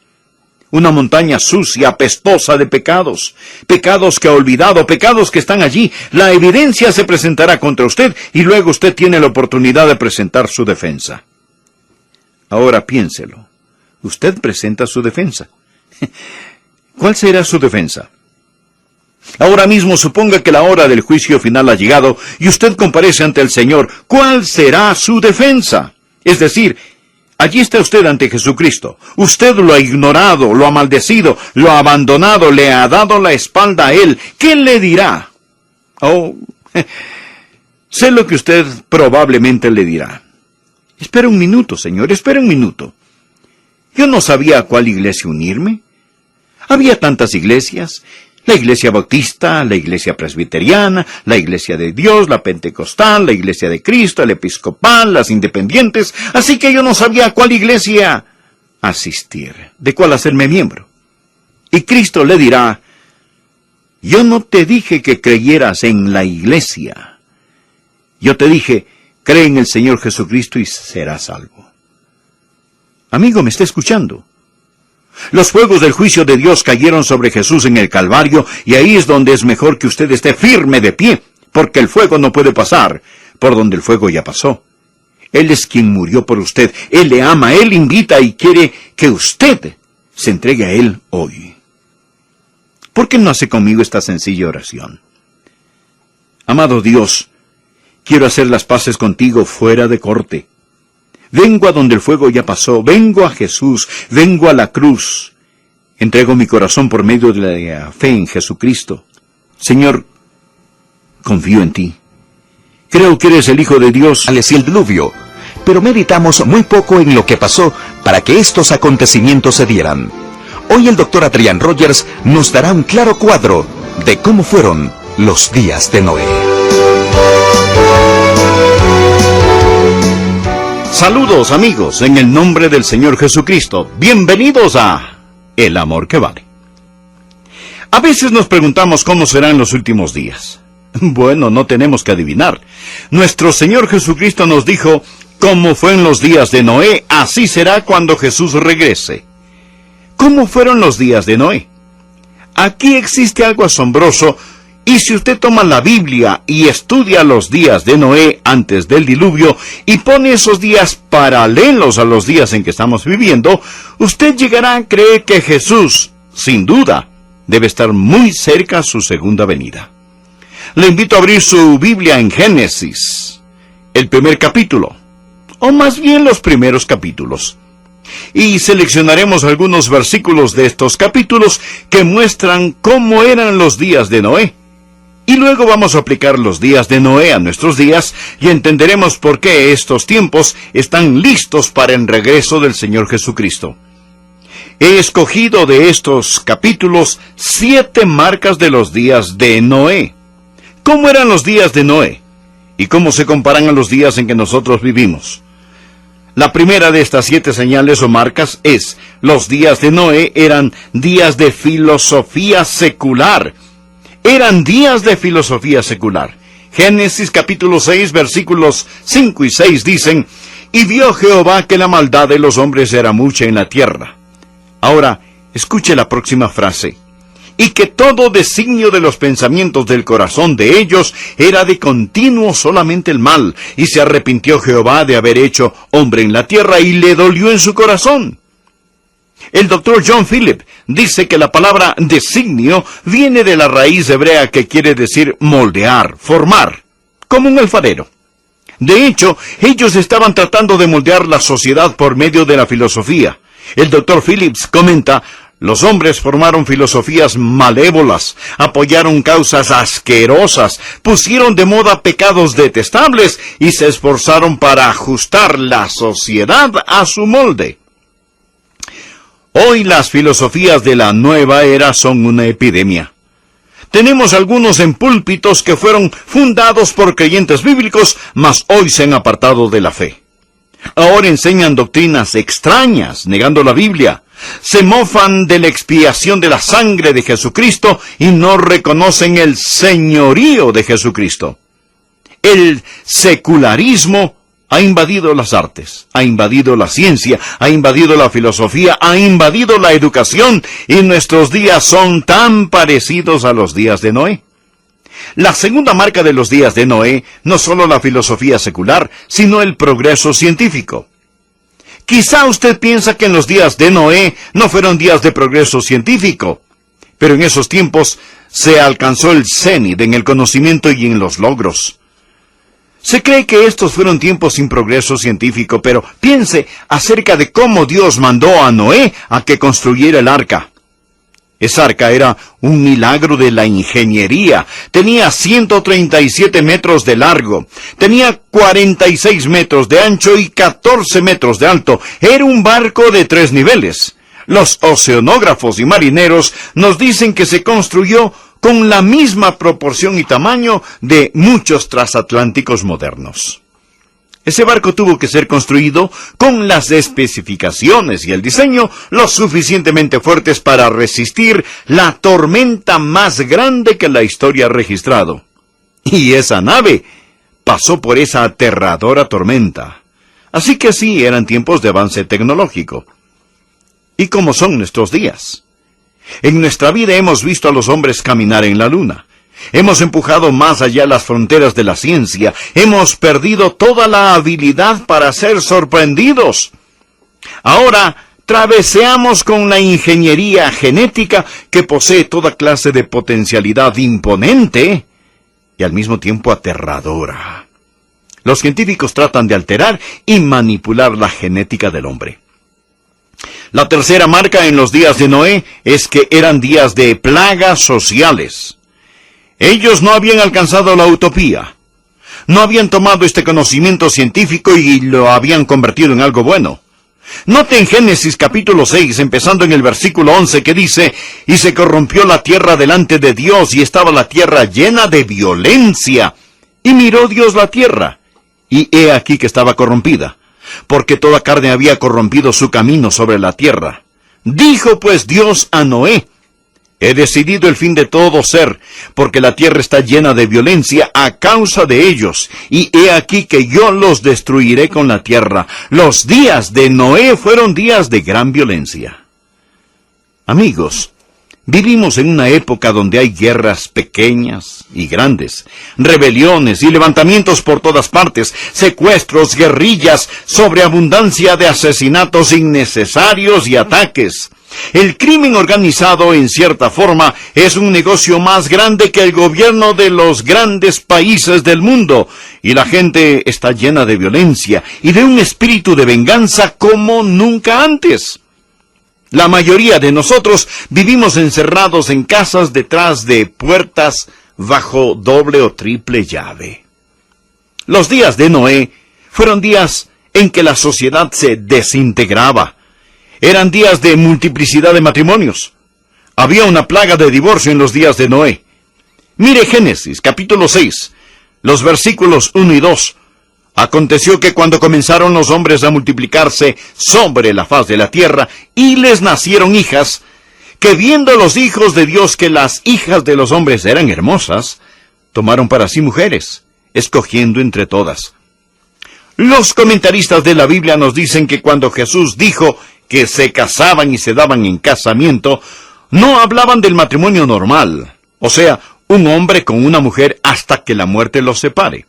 Una montaña sucia, apestosa de pecados. Pecados que ha olvidado, pecados que están allí. La evidencia se presentará contra usted y luego usted tiene la oportunidad de presentar su defensa. Ahora piénselo. Usted presenta su defensa. ¿Cuál será su defensa? Ahora mismo suponga que la hora del juicio final ha llegado y usted comparece ante el Señor. ¿Cuál será su defensa? Es decir, allí está usted ante Jesucristo. Usted lo ha ignorado, lo ha maldecido, lo ha abandonado, le ha dado la espalda a Él. ¿Qué le dirá? Oh, Sé lo que usted probablemente le dirá. Espera un minuto, señor, espera un minuto. Yo no sabía a cuál iglesia unirme. Había tantas iglesias. La iglesia bautista, la iglesia presbiteriana, la iglesia de Dios, la pentecostal, la iglesia de Cristo, la episcopal, las independientes. Así que yo no sabía a cuál iglesia asistir, de cuál hacerme miembro. Y Cristo le dirá, yo no te dije que creyeras en la iglesia. Yo te dije, cree en el Señor Jesucristo y serás salvo. Amigo, ¿me está escuchando? Los fuegos del juicio de Dios cayeron sobre Jesús en el Calvario, y ahí es donde es mejor que usted esté firme de pie, porque el fuego no puede pasar por donde el fuego ya pasó. Él es quien murió por usted. Él le ama, Él invita y quiere que usted se entregue a Él hoy. ¿Por qué no hace conmigo esta sencilla oración? Amado Dios, quiero hacer las paces contigo fuera de corte. Vengo a donde el fuego ya pasó, vengo a Jesús, vengo a la cruz. Entrego mi corazón por medio de la fe en Jesucristo. Señor, confío en ti. Creo que eres el Hijo de Dios. Y el diluvio, pero meditamos muy poco en lo que pasó para que estos acontecimientos se dieran. Hoy el Dr. Adrian Rogers nos dará un claro cuadro de cómo fueron los días de Noé. Saludos amigos, en el nombre del Señor Jesucristo. Bienvenidos a El Amor que Vale. A veces nos preguntamos cómo serán los últimos días. Bueno, no tenemos que adivinar. Nuestro Señor Jesucristo nos dijo, como fue en los días de Noé, así será cuando Jesús regrese. ¿Cómo fueron los días de Noé? Aquí existe algo asombroso. Y si usted toma la Biblia y estudia los días de Noé antes del diluvio y pone esos días paralelos a los días en que estamos viviendo, usted llegará a creer que Jesús, sin duda, debe estar muy cerca a su segunda venida. Le invito a abrir su Biblia en Génesis, el primer capítulo, o más bien los primeros capítulos. Y seleccionaremos algunos versículos de estos capítulos que muestran cómo eran los días de Noé. Y luego vamos a aplicar los días de Noé a nuestros días y entenderemos por qué estos tiempos están listos para el regreso del Señor Jesucristo. He escogido de estos capítulos 7 marcas de los días de Noé. ¿Cómo eran los días de Noé? ¿Y cómo se comparan a los días en que nosotros vivimos? La primera de estas 7 señales o marcas es, los días de Noé eran días de filosofía secular. Eran días de filosofía secular. Génesis capítulo 6, versículos 5 y 6 dicen, y vio Jehová que la maldad de los hombres era mucha en la tierra. Ahora, escuche la próxima frase. Y que todo designio de los pensamientos del corazón de ellos era de continuo solamente el mal, y se arrepintió Jehová de haber hecho hombre en la tierra, y le dolió en su corazón. El Dr. John Philip dice que la palabra designio viene de la raíz hebrea que quiere decir moldear, formar, como un alfarero. De hecho, ellos estaban tratando de moldear la sociedad por medio de la filosofía. El Dr. Phillips comenta, los hombres formaron filosofías malévolas, apoyaron causas asquerosas, pusieron de moda pecados detestables y se esforzaron para ajustar la sociedad a su molde. Hoy las filosofías de la nueva era son una epidemia. Tenemos algunos en púlpitos que fueron fundados por creyentes bíblicos, mas hoy se han apartado de la fe. Ahora enseñan doctrinas extrañas, negando la Biblia. Se mofan de la expiación de la sangre de Jesucristo y no reconocen el señorío de Jesucristo. El secularismo ha invadido las artes, ha invadido la ciencia, ha invadido la filosofía, ha invadido la educación, y nuestros días son tan parecidos a los días de Noé. La segunda marca de los días de Noé, no solo la filosofía secular, sino el progreso científico. Quizá usted piensa que en los días de Noé no fueron días de progreso científico, pero en esos tiempos se alcanzó el cénit en el conocimiento y en los logros. Se cree que estos fueron tiempos sin progreso científico, pero piense acerca de cómo Dios mandó a Noé a que construyera el arca. Esa arca era un milagro de la ingeniería. Tenía 137 metros de largo, tenía 46 metros de ancho y 14 metros de alto. Era un barco de 3 niveles. Los oceanógrafos y marineros nos dicen que se construyó con la misma proporción y tamaño de muchos transatlánticos modernos. Ese barco tuvo que ser construido con las especificaciones y el diseño lo suficientemente fuertes para resistir la tormenta más grande que la historia ha registrado. Y esa nave pasó por esa aterradora tormenta. Así que sí, eran tiempos de avance tecnológico. ¿Y cómo son nuestros días? En nuestra vida hemos visto a los hombres caminar en la luna. Hemos empujado más allá las fronteras de la ciencia. Hemos perdido toda la habilidad para ser sorprendidos. Ahora traveseamos con la ingeniería genética que posee toda clase de potencialidad imponente y al mismo tiempo aterradora. Los científicos tratan de alterar y manipular la genética del hombre. La tercera marca en los días de Noé es que eran días de plagas sociales. Ellos no habían alcanzado la utopía. No habían tomado este conocimiento científico y lo habían convertido en algo bueno. Note en Génesis capítulo 6, empezando en el versículo 11, que dice: «Y se corrompió la tierra delante de Dios, y estaba la tierra llena de violencia. Y miró Dios la tierra, y he aquí que estaba corrompida, porque toda carne había corrompido su camino sobre la tierra. Dijo pues Dios a Noé: He decidido el fin de todo ser, porque la tierra está llena de violencia a causa de ellos, y he aquí que yo los destruiré con la tierra». Los días de Noé fueron días de gran violencia. Amigos, vivimos en una época donde hay guerras pequeñas y grandes, rebeliones y levantamientos por todas partes, secuestros, guerrillas, sobreabundancia de asesinatos innecesarios y ataques. El crimen organizado, en cierta forma, es un negocio más grande que el gobierno de los grandes países del mundo, y la gente está llena de violencia y de un espíritu de venganza como nunca antes. La mayoría de nosotros vivimos encerrados en casas detrás de puertas bajo doble o triple llave. Los días de Noé fueron días en que la sociedad se desintegraba. Eran días de multiplicidad de matrimonios. Había una plaga de divorcio en los días de Noé. Mire Génesis, capítulo 6, los versículos 1 y 2. Aconteció que cuando comenzaron los hombres a multiplicarse sobre la faz de la tierra, y les nacieron hijas, que viendo los hijos de Dios que las hijas de los hombres eran hermosas, tomaron para sí mujeres, escogiendo entre todas. Los comentaristas de la Biblia nos dicen que cuando Jesús dijo que se casaban y se daban en casamiento, no hablaban del matrimonio normal, o sea, un hombre con una mujer hasta que la muerte los separe,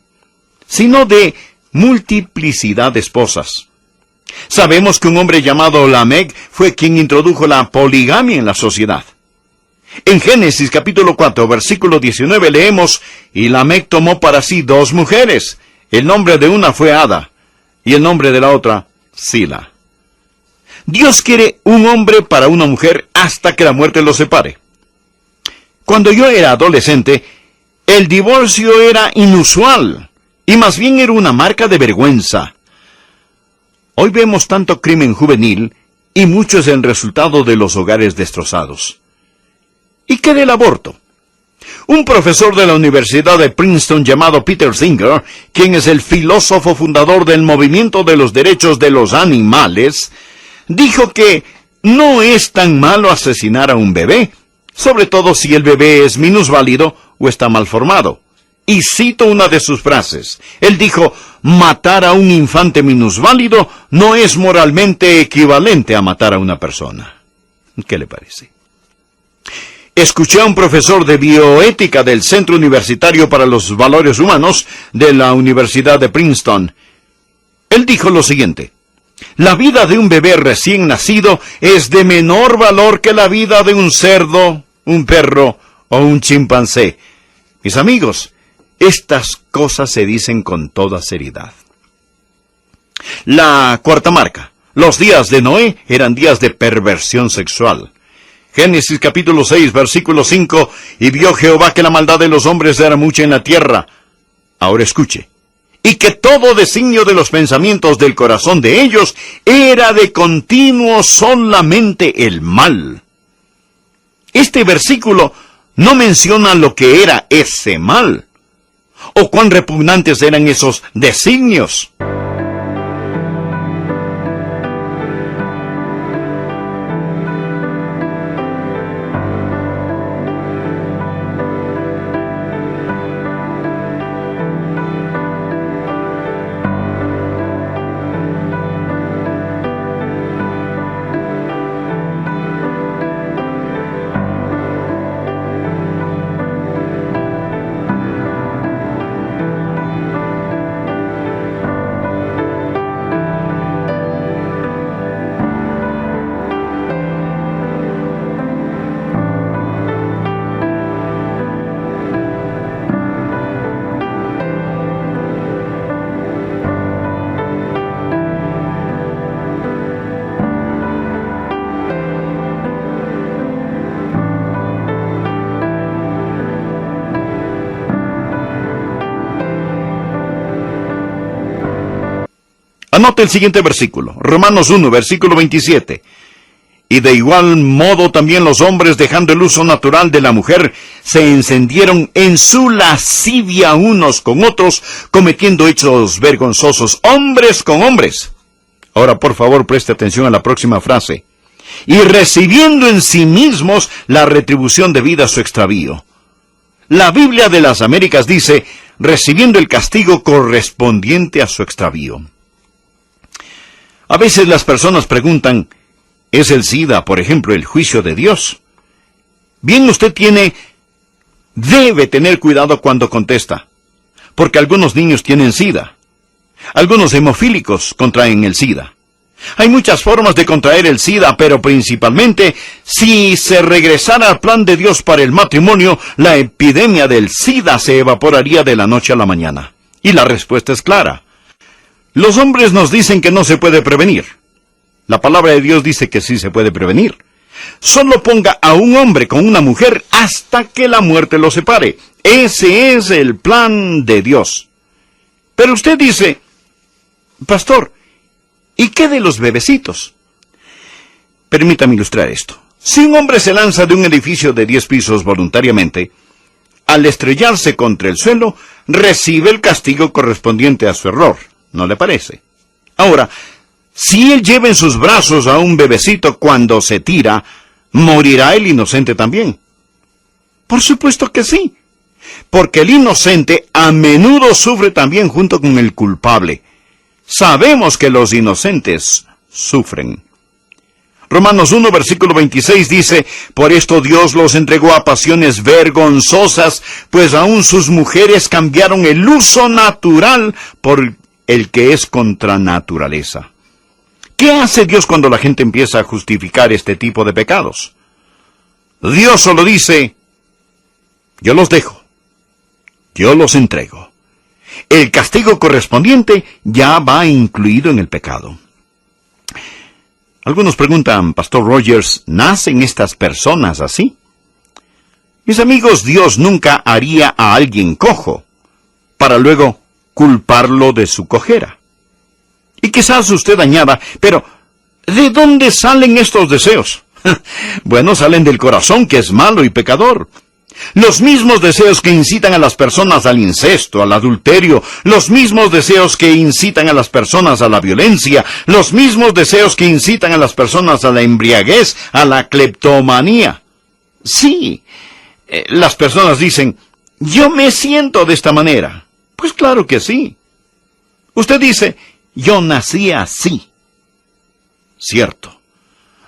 sino de multiplicidad de esposas. Sabemos que un hombre llamado Lamec fue quien introdujo la poligamia en la sociedad. En Génesis capítulo 4, versículo 19 leemos: «Y Lamec tomó para sí 2 mujeres. El nombre de una fue Ada, y el nombre de la otra, Sila». Dios quiere un hombre para una mujer hasta que la muerte los separe. Cuando yo era adolescente, el divorcio era inusual, y más bien era una marca de vergüenza. Hoy vemos tanto crimen juvenil, y mucho es el resultado de los hogares destrozados. ¿Y qué del aborto? Un profesor de la Universidad de Princeton llamado Peter Singer, quien es el filósofo fundador del movimiento de los derechos de los animales, dijo que no es tan malo asesinar a un bebé, sobre todo si el bebé es minusválido o está mal formado. Y cito una de sus frases. Él dijo: «Matar a un infante minusválido no es moralmente equivalente a matar a una persona». ¿Qué le parece? Escuché a un profesor de bioética del Centro Universitario para los Valores Humanos de la Universidad de Princeton. Él dijo lo siguiente: «La vida de un bebé recién nacido es de menor valor que la vida de un cerdo, un perro o un chimpancé». Mis amigos, estas cosas se dicen con toda seriedad. La cuarta marca. Los días de Noé eran días de perversión sexual. Génesis capítulo 6, versículo 5, y vio Jehová que la maldad de los hombres era mucha en la tierra. Ahora escuche. Y que todo designio de los pensamientos del corazón de ellos era de continuo solamente el mal. Este versículo no menciona lo que era ese mal, o cuán repugnantes eran esos designios. Anote el siguiente versículo, Romanos 1, versículo 27. Y de igual modo también los hombres, dejando el uso natural de la mujer, se encendieron en su lascivia unos con otros, cometiendo hechos vergonzosos, hombres con hombres. Ahora, por favor, preste atención a la próxima frase. Y recibiendo en sí mismos la retribución debida a su extravío. La Biblia de las Américas dice, recibiendo el castigo correspondiente a su extravío. A veces las personas preguntan, ¿es el SIDA, por ejemplo, el juicio de Dios? Bien, usted debe tener cuidado cuando contesta, porque algunos niños tienen SIDA. Algunos hemofílicos contraen el SIDA. Hay muchas formas de contraer el SIDA, pero principalmente, si se regresara al plan de Dios para el matrimonio, la epidemia del SIDA se evaporaría de la noche a la mañana. Y la respuesta es clara. Los hombres nos dicen que no se puede prevenir. La palabra de Dios dice que sí se puede prevenir. Solo ponga a un hombre con una mujer hasta que la muerte los separe. Ese es el plan de Dios. Pero usted dice, pastor, ¿y qué de los bebecitos? Permítame ilustrar esto. Si un hombre se lanza de un edificio de 10 pisos voluntariamente, al estrellarse contra el suelo, recibe el castigo correspondiente a su error. ¿No le parece? Ahora, si él lleva en sus brazos a un bebecito cuando se tira, ¿morirá el inocente también? Por supuesto que sí, porque el inocente a menudo sufre también junto con el culpable. Sabemos que los inocentes sufren. Romanos 1, versículo 26 dice, por esto Dios los entregó a pasiones vergonzosas, pues aún sus mujeres cambiaron el uso natural por el que es contra naturaleza. ¿Qué hace Dios cuando la gente empieza a justificar este tipo de pecados? Dios solo dice, yo los dejo, yo los entrego. El castigo correspondiente ya va incluido en el pecado. Algunos preguntan, Pastor Rogers, ¿nacen estas personas así? Mis amigos, Dios nunca haría a alguien cojo, para luego culparlo de su cojera. Y quizás usted añada, pero ¿de dónde salen estos deseos? Bueno, salen del corazón, que es malo y pecador. Los mismos deseos que incitan a las personas al incesto, al adulterio, los mismos deseos que incitan a las personas a la violencia, los mismos deseos que incitan a las personas a la embriaguez, a la cleptomanía. Sí, las personas dicen, yo me siento de esta manera. Pues claro que sí. Usted dice, yo nací así. Cierto.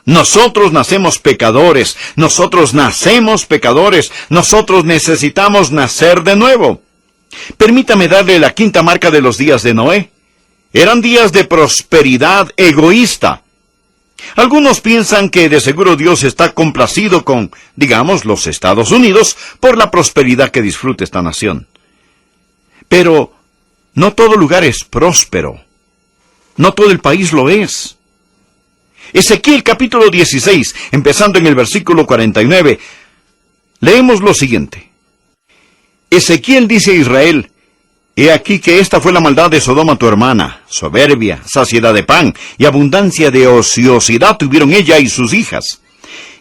Nosotros nacemos pecadores, nosotros necesitamos nacer de nuevo. Permítame darle la quinta marca de los días de Noé. Eran días de prosperidad egoísta. Algunos piensan que de seguro Dios está complacido con, digamos, los Estados Unidos por la prosperidad que disfruta esta nación. Pero no todo lugar es próspero. No todo el país lo es. Ezequiel capítulo 16, empezando en el versículo 49, leemos lo siguiente. Ezequiel dice a Israel: He aquí que esta fue la maldad de Sodoma tu hermana, soberbia, saciedad de pan y abundancia de ociosidad tuvieron ella y sus hijas.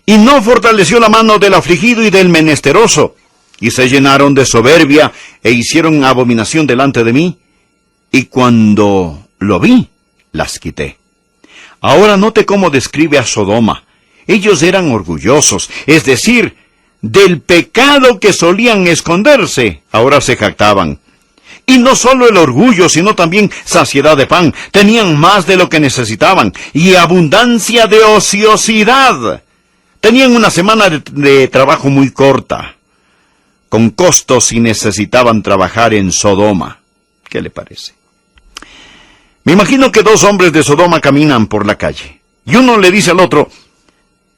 Y no fortaleció la mano del afligido y del menesteroso, y se llenaron de soberbia e hicieron abominación delante de mí, y cuando lo vi, las quité. Ahora note cómo describe a Sodoma. Ellos eran orgullosos, es decir, del pecado que solían esconderse, ahora se jactaban. Y no solo el orgullo, sino también saciedad de pan. Tenían más de lo que necesitaban, y abundancia de ociosidad. Tenían una semana de trabajo muy corta, con costos, y necesitaban trabajar en Sodoma. ¿Qué le parece? Me imagino que dos hombres de Sodoma caminan por la calle, y uno le dice al otro: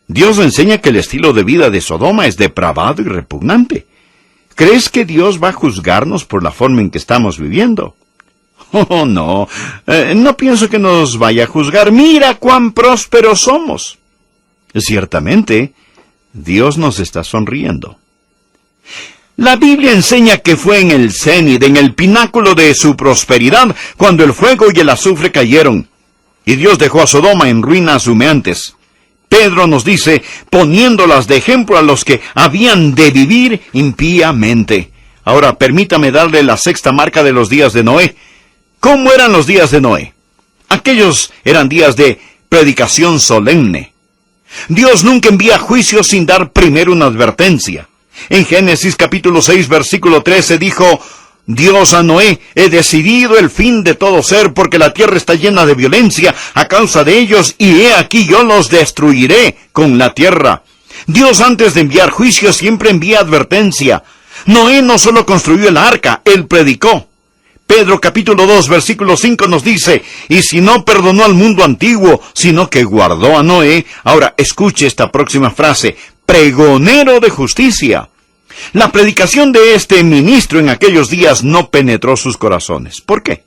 Dios enseña que el estilo de vida de Sodoma es depravado y repugnante. ¿Crees que Dios va a juzgarnos por la forma en que estamos viviendo? Oh, no, no pienso que nos vaya a juzgar. Mira cuán prósperos somos. Ciertamente, Dios nos está sonriendo. La Biblia enseña que fue en el cénit, en el pináculo de su prosperidad, cuando el fuego y el azufre cayeron, y Dios dejó a Sodoma en ruinas humeantes. Pedro nos dice, poniéndolas de ejemplo a los que habían de vivir impíamente. Ahora, permítame darle la sexta marca de los días de Noé. ¿Cómo eran los días de Noé? Aquellos eran días de predicación solemne. Dios nunca envía juicio sin dar primero una advertencia. En Génesis capítulo 6, versículo 13 dijo: Dios a Noé: he decidido el fin de todo ser, porque la tierra está llena de violencia a causa de ellos, y he aquí yo los destruiré con la tierra. Dios, antes de enviar juicio, siempre envía advertencia. Noé no solo construyó el arca, él predicó. Pedro capítulo 2, versículo 5 nos dice: y si no perdonó al mundo antiguo, sino que guardó a Noé. Ahora escuche esta próxima frase: pregonero de justicia. La predicación de este ministro en aquellos días no penetró sus corazones. ¿Por qué?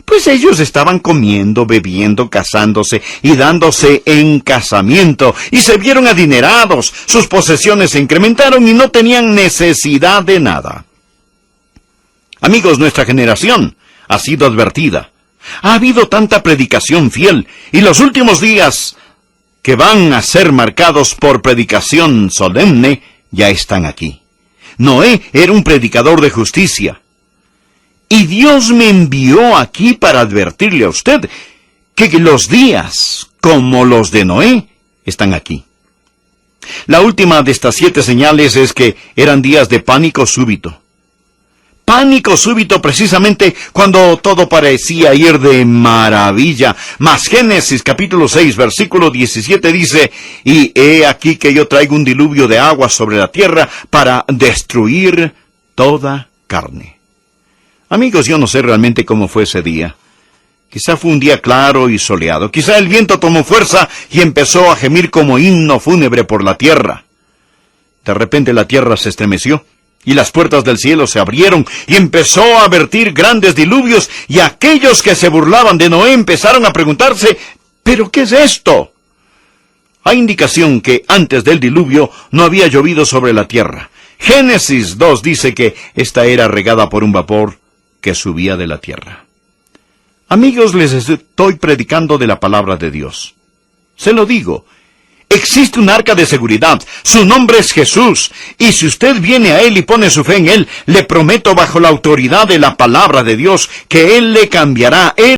Pues ellos estaban comiendo, bebiendo, casándose y dándose en casamiento, y se vieron adinerados, sus posesiones se incrementaron y no tenían necesidad de nada. Amigos, nuestra generación ha sido advertida. Ha habido tanta predicación fiel, y los últimos días, que van a ser marcados por predicación solemne, ya están aquí. Noé era un predicador de justicia. Y Dios me envió aquí para advertirle a usted que los días, como los de Noé, están aquí. La última de estas 7 señales es que eran días de pánico súbito. Pánico súbito precisamente cuando todo parecía ir de maravilla. Mas Génesis capítulo 6, versículo 17 dice: y he aquí que yo traigo un diluvio de agua sobre la tierra para destruir toda carne. Amigos, yo no sé realmente cómo fue ese día. Quizá fue un día claro y soleado. Quizá el viento tomó fuerza y empezó a gemir como himno fúnebre por la tierra. De repente la tierra se estremeció, y las puertas del cielo se abrieron, y empezó a vertir grandes diluvios, y aquellos que se burlaban de Noé empezaron a preguntarse: ¿pero qué es esto? Hay indicación que antes del diluvio no había llovido sobre la tierra. Génesis 2 dice que esta era regada por un vapor que subía de la tierra. Amigos, les estoy predicando de la palabra de Dios. Se lo digo. Existe un arca de seguridad, su nombre es Jesús, y si usted viene a Él y pone su fe en Él, le prometo bajo la autoridad de la palabra de Dios, que Él le cambiará. Él